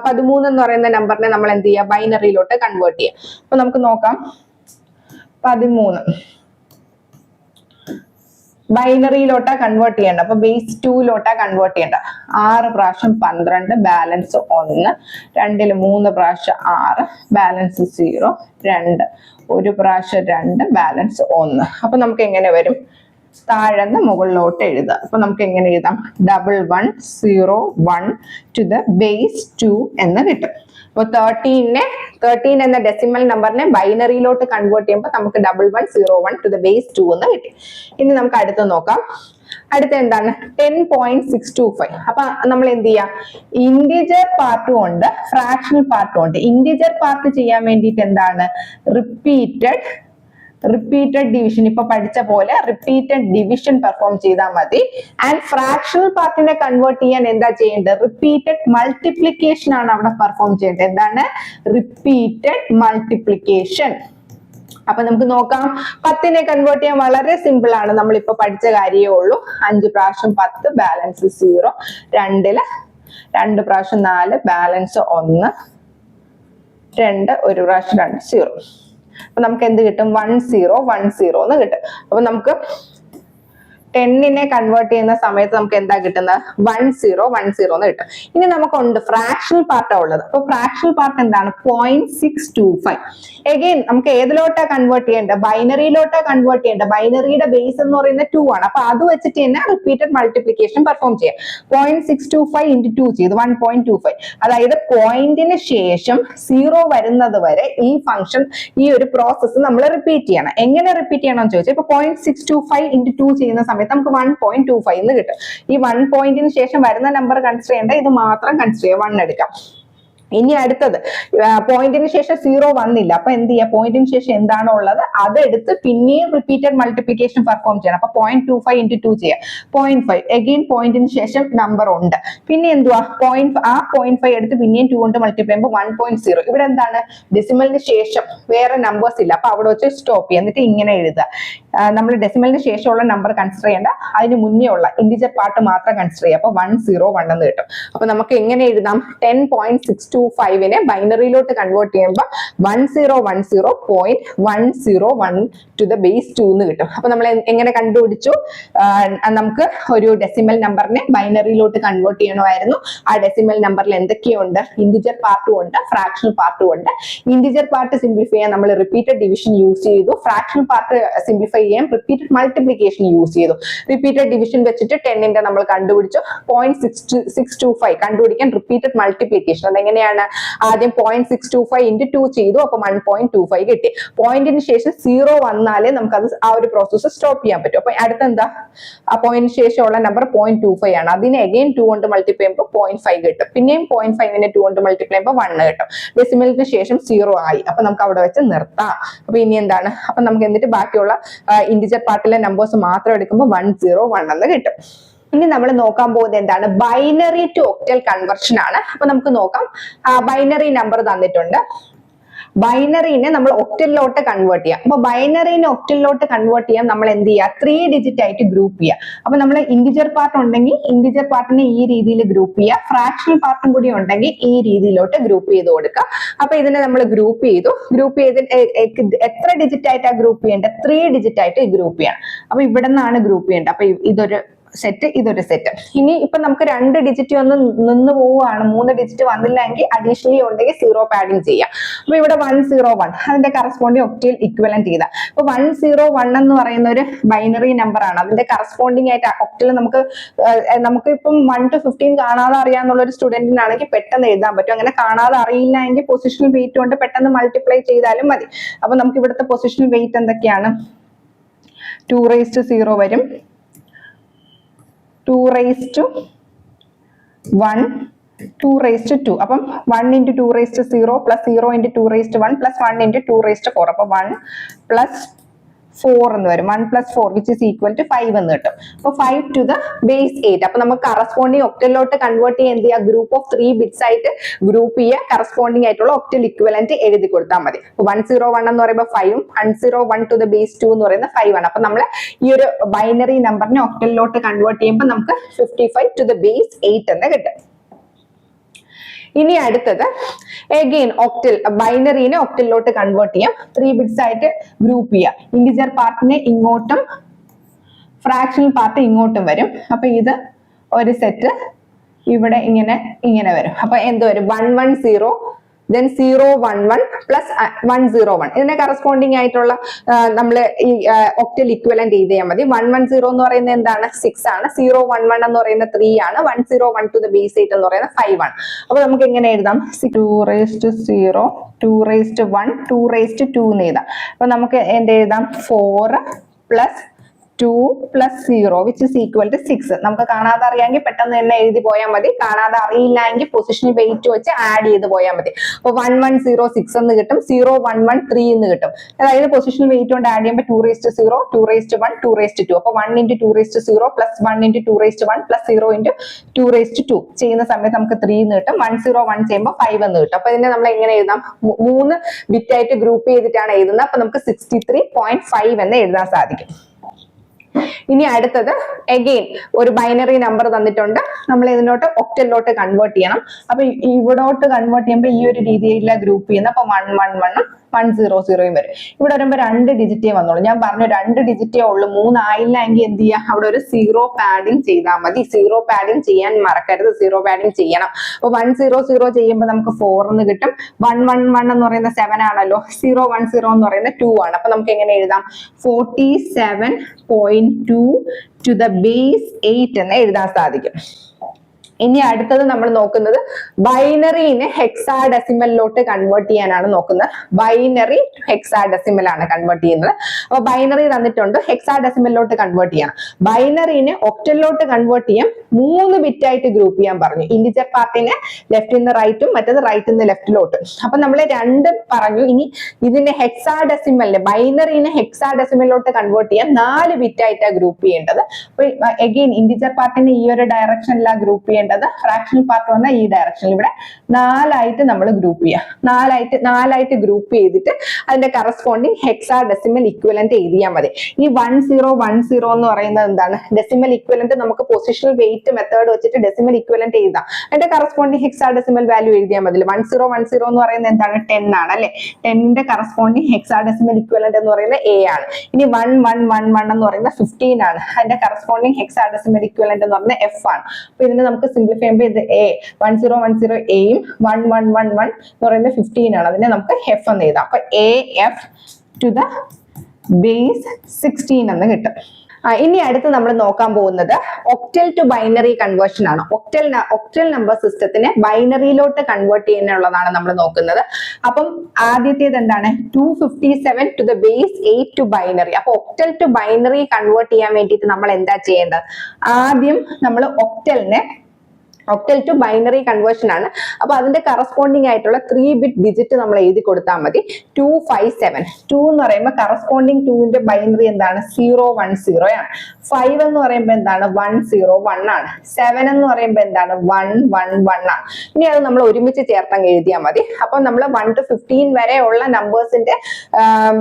13 എന്ന് പറയുന്ന നമ്പറിനെ നമ്മൾ എന്ത് ചെയ്യുക? ബൈനറിയിലോട്ട് കൺവേർട്ട് ചെയ്യുക. അപ്പൊ നമുക്ക് നോക്കാം. 13 ബൈനറിയിലോട്ടാ കൺവേർട്ട് ചെയ്യേണ്ട. അപ്പൊ ബേസ് 2ലോട്ടാ കൺവേർട്ട് ചെയ്യേണ്ട. 6 പ്രാവശ്യം 12, ബാലൻസ് 1, 2 3 പ്രാവശ്യം 6, ബാലൻസ് 0, 2 1 പ്രാവശ്യം 2, ബാലൻസ് 1. അപ്പൊ നമുക്ക് എങ്ങനെ വരും? താഴെന്ന് മുകളിലോട്ട് എഴുതുക. അപ്പൊ നമുക്ക് എങ്ങനെ എഴുതാം? 1 0 1 to the base 2 എന്ന് കിട്ടും. അപ്പൊ 13നെ 13 എന്ന ഡെസിമൽ നമ്പറിനെ ബൈനറിയിലോട്ട് കൺവേർട്ട് ചെയ്യുമ്പോൾ നമുക്ക് 1101 ടു ദ ബേസ് 2 എന്ന് കിട്ടി. ഇനി നമുക്ക് അടുത്ത് നോക്കാം. അടുത്ത എന്താണ് 10.625. അപ്പൊ നമ്മൾ എന്ത് ചെയ്യാം, ഇന്റിജർ പാർട്ടും ഉണ്ട് ഫ്രാക്ഷണൽ പാർട്ടും ഉണ്ട്. ഇന്റിജർ പാർട്ട് ചെയ്യാൻ വേണ്ടിയിട്ട് എന്താണ് റിപ്പീറ്റഡ് ഡിവിഷൻ, ഇപ്പൊ പഠിച്ച പോലെ റിപ്പീറ്റഡ് ഡിവിഷൻ പെർഫോം ചെയ്താൽ മതി. ആൻഡ് ഫ്രാക്ഷണൽ പാർട്ടിനെ കൺവേർട്ട് ചെയ്യാൻ എന്താ ചെയ്യേണ്ടത്, റിപ്പീറ്റഡ് മൾട്ടിപ്ലിക്കേഷൻ ആണ് അവിടെ പെർഫോം ചെയ്യേണ്ടത്. എന്താണ് റിപ്പീറ്റഡ് മൾട്ടിപ്ലിക്കേഷൻ. അപ്പൊ നമുക്ക് നോക്കാം. 10നെ കൺവേർട്ട് ചെയ്യാൻ വളരെ സിമ്പിൾ ആണ്, നമ്മളിപ്പോ പഠിച്ച കാര്യമേ ഉള്ളൂ. 5 പ്രാവശ്യം 10 ബാലൻസ് 0, 2 പ്രാവശ്യം 4 ബാലൻസ് 1, 2 ഒരു പ്രാവശ്യം 2 0. അപ്പൊ നമുക്ക് എന്ത് കിട്ടും 1010 എന്ന് കിട്ടും. അപ്പൊ നമുക്ക് 10നെ കൺവേർട്ട് ചെയ്യുന്ന സമയത്ത് നമുക്ക് എന്താ കിട്ടുന്നത് 1010 എന്ന് കിട്ടും. ഇനി നമുക്കുണ്ട് ഫ്രാക്ഷണൽ പാർട്ടാണ് ഉള്ളത്. അപ്പൊ ഫ്രാക്ഷണൽ പാർട്ട് എന്താണ് 0.625. എഗെയിൻ നമുക്ക് ഏതിലോട്ടാ കൺവേർട്ട് ചെയ്യേണ്ടത്, ബൈനറിയിലോട്ടാ കൺവേർട്ട് ചെയ്യേണ്ടത്. ബൈനറിയുടെ ബേസ് എന്ന് പറയുന്നത് 2 ആണ്. അപ്പൊ അത് വെച്ചിട്ട് തന്നെ റിപ്പീറ്റഡ് മൾട്ടിപ്ലിക്കേഷൻ പെർഫോം ചെയ്യാം. 0.625 into 2 ചെയ്ത് 1.25. അതായത് പോയിന്റിന് ശേഷം 0 വരുന്നത് വരെ ഈ ഫംഗ്ഷൻ, ഈ ഒരു പ്രോസസ്സ് നമ്മൾ റിപ്പീറ്റ് ചെയ്യണം. എങ്ങനെ റിപ്പീറ്റ് ചെയ്യണമെന്ന് ചോദിച്ചാൽ ഇപ്പൊ 0.625 into 2 ചെയ്യുന്ന സമയത്ത് നമുക്ക് 1.25 എന്ന് കിട്ടും. ഈ 1 പോയിന്റിന് ശേഷം വരുന്ന നമ്പർ കൺസിഡർ ചെയ്യേണ്ട, ഇത് മാത്രം കൺസിഡർ ചെയ്യാം, 1 എടുക്കാം. ഇനി അടുത്തത് പോയിന്റിന് ശേഷം 0 വന്നില്ല. അപ്പൊ എന്ത് ചെയ്യാം, പോയിന്റിന് ശേഷം എന്താണോ ഉള്ളത് അതെടുത്ത് പിന്നെയും റിപ്പീറ്റഡ് മൾട്ടിപ്ലിക്കേഷൻ പെർഫോം ചെയ്യണം. അപ്പൊ 0.25 into 2 ചെയ്യാം 0.5. എഗെയിൻ പോയിന്റിന് ശേഷം നമ്പർ ഉണ്ട്, പിന്നെ എന്തുവാ 0.5 എടുത്ത് പിന്നെയും 2 കൊണ്ട് മൾട്ടിപ്ലൈ ചെയ്യുമ്പോൾ 1.0. ഇവിടെ എന്താണ് ഡെസിമലിന് ശേഷം വേറെ നമ്പേഴ്സ് ഇല്ല. അപ്പൊ അവിടെ വെച്ച് സ്റ്റോപ്പ് ചെയ്യുക. എന്നിട്ട് ഇങ്ങനെ എഴുതുക. നമ്മൾ ഡെസിമലിന് ശേഷമുള്ള നമ്പർ കൺസിഡർ ചെയ്യേണ്ട, അതിന് മുന്നേ ഉള്ള ഇന്റിജർ പാർട്ട് മാത്രം കൺസിഡർ ചെയ്യുക. അപ്പൊ 101 എന്ന് കിട്ടും. അപ്പൊ നമുക്ക് എങ്ങനെ എഴുതാം, 10.625നെ ബൈനറിയിലോട്ട് കൺവേർട്ട് ചെയ്യുമ്പോൾ 1010.101 ടു ദ ബേസ് 2 എന്ന് കിട്ടും. അപ്പൊ നമ്മൾ എങ്ങനെ കണ്ടുപിടിച്ചു, നമുക്ക് ഒരു ഡെസിമൽ നമ്പറിനെ ബൈനറിയിലോട്ട് കൺവേർട്ട് ചെയ്യണമായിരുന്നു. ആ ഡെസിമൽ നമ്പറിൽ എന്തൊക്കെയുണ്ട്, ഇന്റിജർ പാർട്ടും ഉണ്ട് ഫ്രാക്ഷണൽ പാർട്ടും ഉണ്ട്. ഇന്റിജർ പാർട്ട് സിംപ്ലിഫൈ ചെയ്യാൻ നമ്മൾ റിപ്പീറ്റഡ് ഡിവിഷൻ യൂസ് ചെയ്തു. ഫ്രാക്ഷണൽ പാർട്ട് സിംപ്ലിഫൈ ചെയ്യാൻ റിപ്പീറ്റഡ് മൾട്ടിപ്ലിക്കേഷൻ യൂസ് ചെയ്തു. റിപ്പീറ്റഡ് ഡിവിഷൻ വെച്ചിട്ട് 10ന്റെ നമ്മൾ കണ്ടുപിടിച്ചു. 0.625 കണ്ടുപിടിക്കാൻ റിപ്പീറ്റഡ് മൾട്ടിപ്ലിക്കേഷൻ അതെങ്ങനെയാണ്, ആദ്യം 0.625 into 2 ചെയ്തു. അപ്പൊ 1.25 കിട്ടി. പോയിന്റിന് ശേഷം 0 വന്നാലേ നമുക്കത് ആ ഒരു പ്രോസസ്സ് സ്റ്റോപ്പ് ചെയ്യാൻ പറ്റും. അപ്പൊ അടുത്ത എന്താ, ആ പോയിന്റിന് ശേഷമുള്ള നമ്പർ 0.25 ആണ്. അതിനെ അഗെയിൻ 2 കൊണ്ട് മൾട്ടിപ്ലൈ ചെയ്യുമ്പോൾ 0.5 കിട്ടും. പിന്നെയും 0.5നെ 2 കൊണ്ട് മൾട്ടിപ്ലൈ ചെയ്യുമ്പോൾ 1 കിട്ടും. ഡെസിമലിന് ശേഷം 0 ആയി. അപ്പൊ നമുക്ക് അവിടെ വെച്ച് നിർത്താം. അപ്പൊ ഇനി എന്താണ്, അപ്പൊ നമുക്ക് എന്നിട്ട് ബാക്കിയുള്ള ഇന്റിജർ പാർട്ടിലെ നമ്പേഴ്സ് മാത്രം എടുക്കുമ്പോൾ 101 എന്ന് കിട്ടും. ഇനി നമ്മൾ നോക്കാൻ പോകുന്നത് എന്താണ്, ബൈനറി ടു ഒക്ടൽ കൺവെർഷൻ ആണ്. അപ്പൊ നമുക്ക് നോക്കാം. ബൈനറി നമ്പർ തന്നിട്ടുണ്ട്. ബൈനറിനെ നമ്മൾ ഒക്ടലിലോട്ട് കൺവേർട്ട് ചെയ്യാം. അപ്പൊ ബൈനറിനെ ഒക്ടലിലോട്ട് കൺവേർട്ട് ചെയ്യാൻ നമ്മൾ എന്ത് ചെയ്യുക, 3 ഡിജിറ്റ് ആയിട്ട് ഗ്രൂപ്പ് ചെയ്യുക. അപ്പൊ നമ്മൾ ഇന്റിജർ പാർട്ട് ഉണ്ടെങ്കിൽ ഇന്റിജർ പാർട്ടിനെ ഈ രീതിയിൽ ഗ്രൂപ്പ് ചെയ്യുക. ഫ്രാക്ഷണൽ പാർട്ടും കൂടി ഉണ്ടെങ്കിൽ ഈ രീതിയിലോട്ട് ഗ്രൂപ്പ് ചെയ്ത് കൊടുക്കുക. അപ്പൊ ഇതിനെ നമ്മൾ ഗ്രൂപ്പ് ചെയ്തു. ഗ്രൂപ്പ് ചെയ്ത് എത്ര ഡിജിറ്റ് ആയിട്ടാണ് ഗ്രൂപ്പ് ചെയ്യേണ്ടത്, 3 ഡിജിറ്റ് ആയിട്ട് ഗ്രൂപ്പ് ചെയ്യണം. അപ്പൊ ഇവിടെ നിന്നാണ് ഗ്രൂപ്പ് ചെയ്യേണ്ടത്. അപ്പൊ ഇതൊരു സെറ്റ്, ഇതൊരു സെറ്റ്. ഇനി ഇപ്പൊ നമുക്ക് 2 ഡിജിറ്റ് ഒന്ന് നിന്ന് പോവുകയാണ്, 3 ഡിജിറ്റ് വന്നില്ലെങ്കിൽ അഡീഷണലി ഉണ്ടെങ്കിൽ 0 പാഡിങ് ചെയ്യാം. അപ്പൊ ഇവിടെ 101 അതിന്റെ കറസ്പോണ്ടിങ് ഒക്ടൽ ഇക്വലന്റ് ചെയ്ത. അപ്പൊ 101 എന്ന് പറയുന്ന ഒരു ബൈനറി നമ്പർ ആണ്. അതിന്റെ കറസ്പോണ്ടിങ് ആയിട്ട് ഒക്ടൽ നമുക്ക് ഇപ്പം 1 to 15 കാണാതെ അറിയാന്നുള്ള ഒരു സ്റ്റുഡന്റിനാണെങ്കിൽ പെട്ടെന്ന് എഴുതാൻ പറ്റും. അങ്ങനെ കാണാതെ അറിയില്ല എങ്കിൽ പൊസിഷണൽ വെയിറ്റ് കൊണ്ട് പെട്ടെന്ന് മൾട്ടിപ്ലൈ ചെയ്താലും മതി. അപ്പൊ നമുക്ക് ഇവിടുത്തെ പൊസിഷണൽ വെയിറ്റ് എന്തൊക്കെയാണ്, 2 raised to 0 വരും, 2 raised to 1, 2 raised to 2. അപ്പം 1 into 2 raised to 0 plus 0 into 2 raised to 1 plus 1 into 2 raised to 4. അപ്പൊ 1 plus 4 എന്ന് വരും. 1 plus 4 which is equal to 5 എന്ന് കിട്ടും. അപ്പൊ 5 to the base 8. അപ്പൊ നമുക്ക് കറസ്പോണ്ടിങ് ഒക്ടലിലോട്ട് കൺവേർട്ട് ചെയ്യാൻ എന്ത് ചെയ്യുക, ഗ്രൂപ്പ് ഓഫ് 3 ബിറ്റ്സ് ആയിട്ട് ഗ്രൂപ്പ് ചെയ്യുക. കറസ്പോണ്ടിങ് ആയിട്ടുള്ള ഒക്ടൽ ഇക്വലന്റ് എഴുതി കൊടുത്താൽ മതി. 101 എന്ന് പറയുമ്പോൾ 5ഉം 101 to the base 2 എന്ന് പറയുന്നത് 5 ആണ്. അപ്പൊ നമ്മൾ ഈ ഒരു ബൈനറി നമ്പറിനെ ഒക്ടലിലോട്ട് കൺവേർട്ട് ചെയ്യുമ്പോൾ നമുക്ക് 55 to the base 8 എന്ന് കിട്ടും. ഇനി അടുത്തത് അഗെയിൻ ഒക്ടൽ, ബൈനറിനെ ഒക്ടലിലോട്ട് കൺവേർട്ട് ചെയ്യാം. 3 ബിറ്റ്സ് ആയിട്ട് ഗ്രൂപ്പ് ചെയ്യാം. ഇന്റിജർ പാർട്ടിനെ ഇങ്ങോട്ടും ഫ്രാക്ഷണൽ പാർട്ട് ഇങ്ങോട്ടും വരും. അപ്പൊ ഇത് ഒരു സെറ്റ് ഇവിടെ ഇങ്ങനെ വരും. അപ്പൊ എന്ത് വരും, 110 then 011 plus 101. ഇതിനെ കറസ്പോണ്ടിങ് ആയിട്ടുള്ള നമ്മൾ ഈ ഒക്ടൽ ഇക്വലന്റ് ചെയ്ത് ചെയ്യാൻ മതി. 110 എന്ന് പറയുന്നത് എന്താണ്, 6 ആണ്. 011 എന്ന് പറയുന്നത് 3 ആണ്. 101 to the base 8 എന്ന് പറയുന്നത് 5 ആണ്. അപ്പൊ നമുക്ക് എങ്ങനെ എഴുതാം, 2 raised to 0 2^1 2^2 എന്ന് എഴുതാം. അപ്പൊ നമുക്ക് എന്ത് എഴുതാം 4 + 2 + 0 which is equal to 6. നമുക്ക് കാണാതെ അറിയാമെങ്കിൽ പെട്ടെന്ന് തന്നെ എഴുതി പോയാൽ മതി. കാണാതെ അറിയില്ല എങ്കിൽ പൊസിഷണൽ വെയിറ്റ് വെച്ച് ആഡ് ചെയ്ത് പോയാൽ മതി. അപ്പൊ 1 1 0 6 എന്ന് കിട്ടും, 0 1 1 3 എന്ന് കിട്ടും. അതായത് പൊസിഷണൽ വെയിറ്റ് കൊണ്ട് ആഡ് ചെയ്യുമ്പോൾ 2^0 2^1 2^2. അപ്പൊ 1 × 2^0 + 1 × 2^1 + 0 × 2^2 ചെയ്യുന്ന സമയത്ത് നമുക്ക് 3 എന്ന് കിട്ടും. 1 0 1 ചെയ്യുമ്പോൾ 5 എന്ന് കിട്ടും. അപ്പൊ ഇതിനെ നമ്മൾ എങ്ങനെ എഴുതാം? 3 ബിറ്റായിട്ട് ഗ്രൂപ്പ് ചെയ്തിട്ടാണ് എഴുതുന്നത്. അപ്പൊ നമുക്ക് 63.5 എന്ന് എഴുതാൻ സാധിക്കും. ഇനി അടുത്തത് അഗെയിൻ ഒരു ബൈനറി നമ്പർ തന്നിട്ടുണ്ട്, നമ്മൾ ഇതിനോട്ട് ഒക്ടലിലോട്ട് കൺവേർട്ട് ചെയ്യണം. അപ്പൊ ഇവിടോട്ട് കൺവേർട്ട് ചെയ്യുമ്പോൾ ഈ ഒരു രീതിയിലുള്ള ഗ്രൂപ്പ് ചെയ്യുന്നത്. അപ്പൊ 1 1 1 1 0 0 വരും. ഇവിടെ വരുമ്പോൾ 2 ഡിജിറ്റേ വന്നോളൂ. ഞാൻ പറഞ്ഞു 2 ഡിജിറ്റേ ഉള്ളൂ, 3 ആയില്ല എങ്കിൽ എന്ത് ചെയ്യാം? അവിടെ ഒരു 0 പാഡിങ് ചെയ്താൽ മതി. 0 പാഡിങ് ചെയ്യാൻ മറക്കരുത്, 0 പാഡിങ് ചെയ്യണം. അപ്പൊ 1 0 0 ചെയ്യുമ്പോൾ നമുക്ക് 4 എന്ന് കിട്ടും. 1 1 1 എന്ന് പറയുന്നത് 7 ആണല്ലോ, 0 1 0 എന്ന് പറയുന്നത് 2 ആണ്. അപ്പൊ നമുക്ക് എങ്ങനെ എഴുതാം? 47.2 to the base 8 എന്ന് എഴുതാൻ സാധിക്കും. ഇനി അടുത്തത് നമ്മൾ നോക്കുന്നത് ബൈനറിനെ ഹെക്സാഡെസിമലിലോട്ട് കൺവേർട്ട് ചെയ്യാനാണ് നോക്കുന്നത്. ബൈനറി ഹെക്സാഡെസിമൽ ആണ് കൺവേർട്ട് ചെയ്യുന്നത്. അപ്പൊ ബൈനറി തന്നിട്ടുണ്ട്, ഹെക്സാഡെസിമലിലോട്ട് കൺവേർട്ട് ചെയ്യണം. ബൈനറിനെ ഒക്ടലിലോട്ട് കൺവേർട്ട് ചെയ്യാൻ 3 ബിറ്റായിട്ട് ഗ്രൂപ്പ് ചെയ്യാൻ പറഞ്ഞു. ഇന്റിജർ പാർട്ടിനെ ലെഫ്റ്റിൽ നിന്ന് റൈറ്റും മറ്റേത് റൈറ്റിൽ നിന്ന് ലെഫ്റ്റിലോട്ടും. അപ്പൊ നമ്മൾ 2 പറഞ്ഞു. ഇനി ഇതിന്റെ ഹെക്സാഡെസിമലിനെ ബൈനറിനെ ഹെക്സാഡെസിമലിലോട്ട് കൺവേർട്ട് ചെയ്യാൻ 4 ബിറ്റായിട്ടാണ് ഗ്രൂപ്പ് ചെയ്യേണ്ടത്. അപ്പൊ അഗെയിൻ ഇന്റിജർ പാർട്ടിനെ ഈ ഒരു ഡയറക്ഷനിലാണ് ഗ്രൂപ്പ് ചെയ്യേണ്ടത്. ഫ്രാക്ഷണൽ പാർട്ട് വന്നാൽ ഈ ഡയറക്ഷനിൽ. ഇവിടെ 4 ആയിട്ട് നമ്മൾ ഗ്രൂപ്പ് ചെയ്യാം. 4 ആയിട്ട് ഗ്രൂപ്പ് ചെയ്തിട്ട് അതിന്റെ കറസ്പോണ്ടിങ് ഹെക്സാഡെസിമൽ ഇക്വലന്റ് എഴുതിയാൽ മതി. ഈ 1 0 1 0 എന്ന് പറയുന്നത് എന്താണ്? ഡെസിമൽ ഇക്വലന്റ് നമുക്ക് പൊസിഷണൽ വെയിറ്റ് മെത്തേഡ് വെച്ചിട്ട് ഡെസിമൽ ഇക്വലന്റ് എഴുതാം. അതിന്റെ കറസ്പോണ്ടിങ് ഹെക്സാഡെസിമൽ വാല്യൂ എഴുതിയാൽ മതി. 1 0 1 0 എന്ന് പറയുന്നത് എന്താണ്? 10 ആണ് അല്ലെ. 10ന്റെ കറസ്പോണ്ടിങ് ഹെക്സാഡെസിമൽ ഇക്വലന്റ് എന്ന് പറയുന്നത് A ആണ്. ഇനി 1 1 1 1 എന്ന് പറയുന്നത് 15 ആണ്. അതിന്റെ കറസ്പോണ്ടിങ് ഹെക്സാഡെസിമൽ ഇക്വലന്റ് എന്ന് പറയുന്നത് F ആണ്. അപ്പൊ ഇതിന് നമുക്ക് സിംപ്ലിഫൈ ചെയ്യുമ്പോൾ ഇത് A 1 0 1 0 എയും 1 1 1 1 എന്ന് പറയുന്നത് 15 ആണ്. അതിനെ നമുക്ക് F എന്ന് എഴുതാം. അപ്പൊ AF to the base 16 എന്ന് കിട്ടും. ഇനി അടുത്ത് നമ്മൾ നോക്കാൻ പോകുന്നത് ഒക്ടൽ ടു ബൈനറി കൺവേർഷൻ ആണ്. ഒക്ടൽ നമ്പർ സിസ്റ്റത്തിനെ ബൈനറിയിലോട്ട് കൺവേർട്ട് ചെയ്യാനുള്ളതാണ് നമ്മൾ നോക്കുന്നത്. അപ്പം ആദ്യത്തേത് എന്താണ്? 257 to the base 8 to binary. അപ്പൊ ഒക്ടൽ ടു ബൈനറി കൺവേർട്ട് ചെയ്യാൻ വേണ്ടിയിട്ട് നമ്മൾ എന്താ ചെയ്യേണ്ടത്? ആദ്യം നമ്മൾ ഒക്ടൽ ടു ബൈനറി കൺവേർഷൻ ആണ്. അപ്പൊ അതിന്റെ കറസ്പോണ്ടിങ് ആയിട്ടുള്ള 3 ബിറ്റ് ഡിജിറ്റ് നമ്മൾ എഴുതി കൊടുത്താൽ മതി. 257 2 എന്ന് പറയുമ്പോൾ കറസ്പോണ്ടിങ് 2ന്റെ ബൈനറി എന്താണ്? 0 1 0 ആണ്. 5 എന്ന് പറയുമ്പോൾ എന്താണ്? 1 0 1 ആണ്. 7 എന്ന് പറയുമ്പോൾ എന്താണ്? 1 1 1 ആണ്. ഇനി അത് നമ്മൾ ഒരുമിച്ച് ചേർത്തങ്ങ് എഴുതിയാൽ മതി. അപ്പൊ നമ്മൾ 1 to 15 വരെ ഉള്ള നമ്പേഴ്സിന്റെ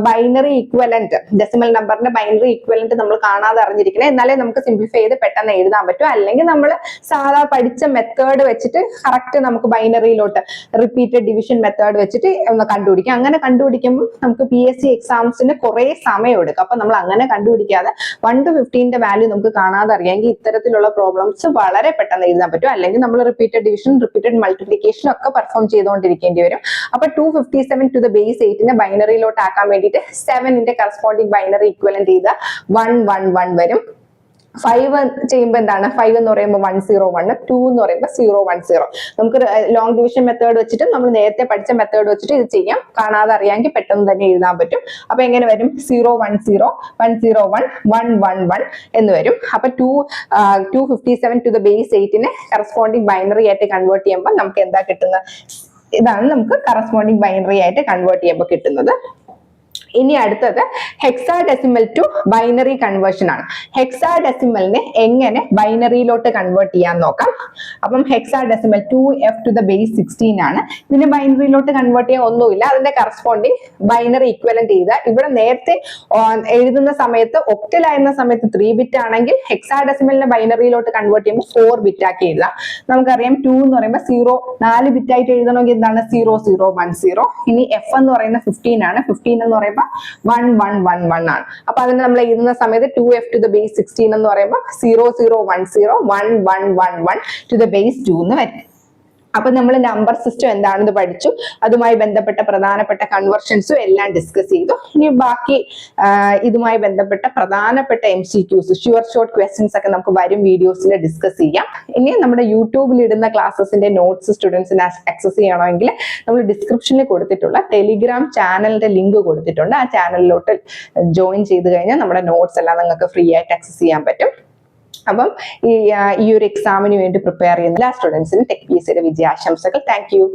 ബൈനറി ഇക്വലന്റ്, ഡെസിമൽ നമ്പറിന്റെ ബൈനറി ഇക്വലന്റ് നമ്മൾ കാണാതെ അറിഞ്ഞിരിക്കണം. എന്നാലേ നമുക്ക് സിംപ്ലിഫൈ ചെയ്ത് പെട്ടെന്ന് എഴുതാൻ പറ്റും. അല്ലെങ്കിൽ നമ്മൾ സാധാ പഠിച്ച മെത്തേഡ് വെച്ചിട്ട് കറക്റ്റ് നമുക്ക് ബൈനറിയിലോട്ട് റിപ്പീറ്റഡ് ഡിവിഷൻ മെത്തേഡ് വെച്ചിട്ട് ഒന്ന് കണ്ടുപിടിക്കാം. അങ്ങനെ കണ്ടുപിടിക്കുമ്പോൾ നമുക്ക് PSC എക്സാംസിന് കുറെ സമയം എടുക്കും. അപ്പൊ നമ്മൾ അങ്ങനെ കണ്ടുപിടിക്കാതെ 1 to 15ന്റെ വാല്യൂ നമുക്ക് കാണാതെ അറിയാമെങ്കിൽ ഇത്തരത്തിലുള്ള പ്രോബ്ലംസ് വളരെ പെട്ടെന്ന് എഴുതാൻ പറ്റും. അല്ലെങ്കിൽ നമ്മൾ റിപ്പീറ്റഡ് ഡിവിഷൻ റിപ്പീറ്റഡ് മൾട്ടിപ്ലിക്കേഷൻ ഒക്കെ പെർഫോം ചെയ്തുകൊണ്ടിരിക്കേണ്ടി വരും. അപ്പൊ 257 to the base 8നെ ബൈനറിയിലോട്ട് ആക്കാൻ വേണ്ടിയിട്ട് 7ന്റെ കറസ്പോണ്ടിങ് ബൈനറി ഇക്വലന്റ് ചെയ്ത 1 1 1 വരും. 5 ചെയ്യുമ്പോൾ എന്താണ്? 5 എന്ന് പറയുമ്പോൾ 1 0 1, 2 എന്ന് പറയുമ്പോൾ 0 1 0. നമുക്ക് ലോങ് ഡിവിഷൻ മെത്തേഡ് വെച്ചിട്ട് നമ്മൾ നേരത്തെ പഠിച്ച മെത്തേഡ് വെച്ചിട്ട് ഇത് ചെയ്യാം. കാണാതെ അറിയാമെങ്കിൽ പെട്ടെന്ന് തന്നെ എഴുതാൻ പറ്റും. അപ്പൊ എങ്ങനെ വരും? 0 1 0 1 0 1 1 1 1 എന്ന് വരും. അപ്പൊ 257 to the base 8നെ കറസ്പോണ്ടിങ് ബൈനറി ആയിട്ട് കൺവേർട്ട് ചെയ്യുമ്പോൾ നമുക്ക് എന്താ കിട്ടുന്നത്? ഇതാണ് നമുക്ക് കറസ്പോണ്ടിങ് ബൈനറി ആയിട്ട് കൺവേർട്ട് ചെയ്യുമ്പോൾ കിട്ടുന്നത്. ഇനി അടുത്തത് ഹെക്സാഡെസിമൽ ടു ബൈനറി കൺവേർഷൻ ആണ്. ഹെക്സാഡെസിമലിനെ എങ്ങനെ ബൈനറിയിലോട്ട് കൺവേർട്ട് ചെയ്യാൻ നോക്കാം. അപ്പം hexadecimal 2F to the base 16 ആണ്. ഇതിനെ ബൈനറിയിലോട്ട് കൺവേർട്ട് ചെയ്യാൻ ഒന്നുമില്ല. അതിന്റെ കറസ്പോണ്ടിങ് ബൈനറി ഇക്വലന്റ് ചെയ്ത ഇവിടെ നേരത്തെ എഴുതുന്ന സമയത്ത് ഒക്ടലായിരുന്ന സമയത്ത് 3 ബിറ്റ് ആണെങ്കിൽ ഹെക്സാഡെസിമലിനെ ബൈനറിയിലോട്ട് കൺവേർട്ട് ചെയ്യുമ്പോൾ 4 ബിറ്റ് ആക്കി എഴുതാം. നമുക്കറിയാം 2 എന്ന് പറയുമ്പോൾ 0 4 ബിറ്റ് ആയിട്ട് എഴുതണമെങ്കിൽ എന്താണ്? 0 0 1 0. ഇനി F എന്ന് പറയുന്നത് 15 ആണ്. 15 എന്ന് പറയുമ്പോൾ 1 1 1 1 ആണ്. അപ്പൊ അതിന് നമ്മൾ എഴുതുന്ന സമയത്ത് 2F to the base 16 എന്ന് പറയുമ്പോൾ 0 0 1 0 1 1 1 1 to the base 2 എന്ന് വരും. അപ്പൊ നമ്മൾ നമ്പർ സിസ്റ്റം എന്താണെന്ന് പഠിച്ചു, അതുമായി ബന്ധപ്പെട്ട പ്രധാനപ്പെട്ട കൺവർഷൻസും എല്ലാം ഡിസ്കസ് ചെയ്തു. ഇനി ബാക്കി ഇതുമായി ബന്ധപ്പെട്ട പ്രധാനപ്പെട്ട MCQs, ഷുവർ ഷോർട്ട് ക്വസ്റ്റ്യൻസ് ഒക്കെ നമുക്ക് വരും വീഡിയോസിൽ ഡിസ്കസ് ചെയ്യാം. ഇനി നമ്മുടെ യൂട്യൂബിൽ ഇടുന്ന ക്ലാസ്സസിന്റെ നോട്ട്സ് സ്റ്റുഡൻസിന് ആക്സസ് ചെയ്യണമെങ്കിൽ നമ്മൾ ഡിസ്ക്രിപ്ഷനിൽ കൊടുത്തിട്ടുള്ള ടെലിഗ്രാം ചാനലിന്റെ ലിങ്ക് കൊടുത്തിട്ടുണ്ട്. ആ ചാനലിലോട്ട് ജോയിൻ ചെയ്ത് കഴിഞ്ഞാൽ നമ്മുടെ നോട്ട്സ് എല്ലാം നിങ്ങൾക്ക് ഫ്രീ ആയിട്ട് ആക്സസ് ചെയ്യാൻ പറ്റും. അപ്പം ഈ ഒരു എക്സാമിന് വേണ്ടി പ്രിപ്പയർ ചെയ്യുന്ന എല്ലാ സ്റ്റുഡൻസിനും ടെക് PSCയുടെ വിജയാശംസകൾ. Thank U.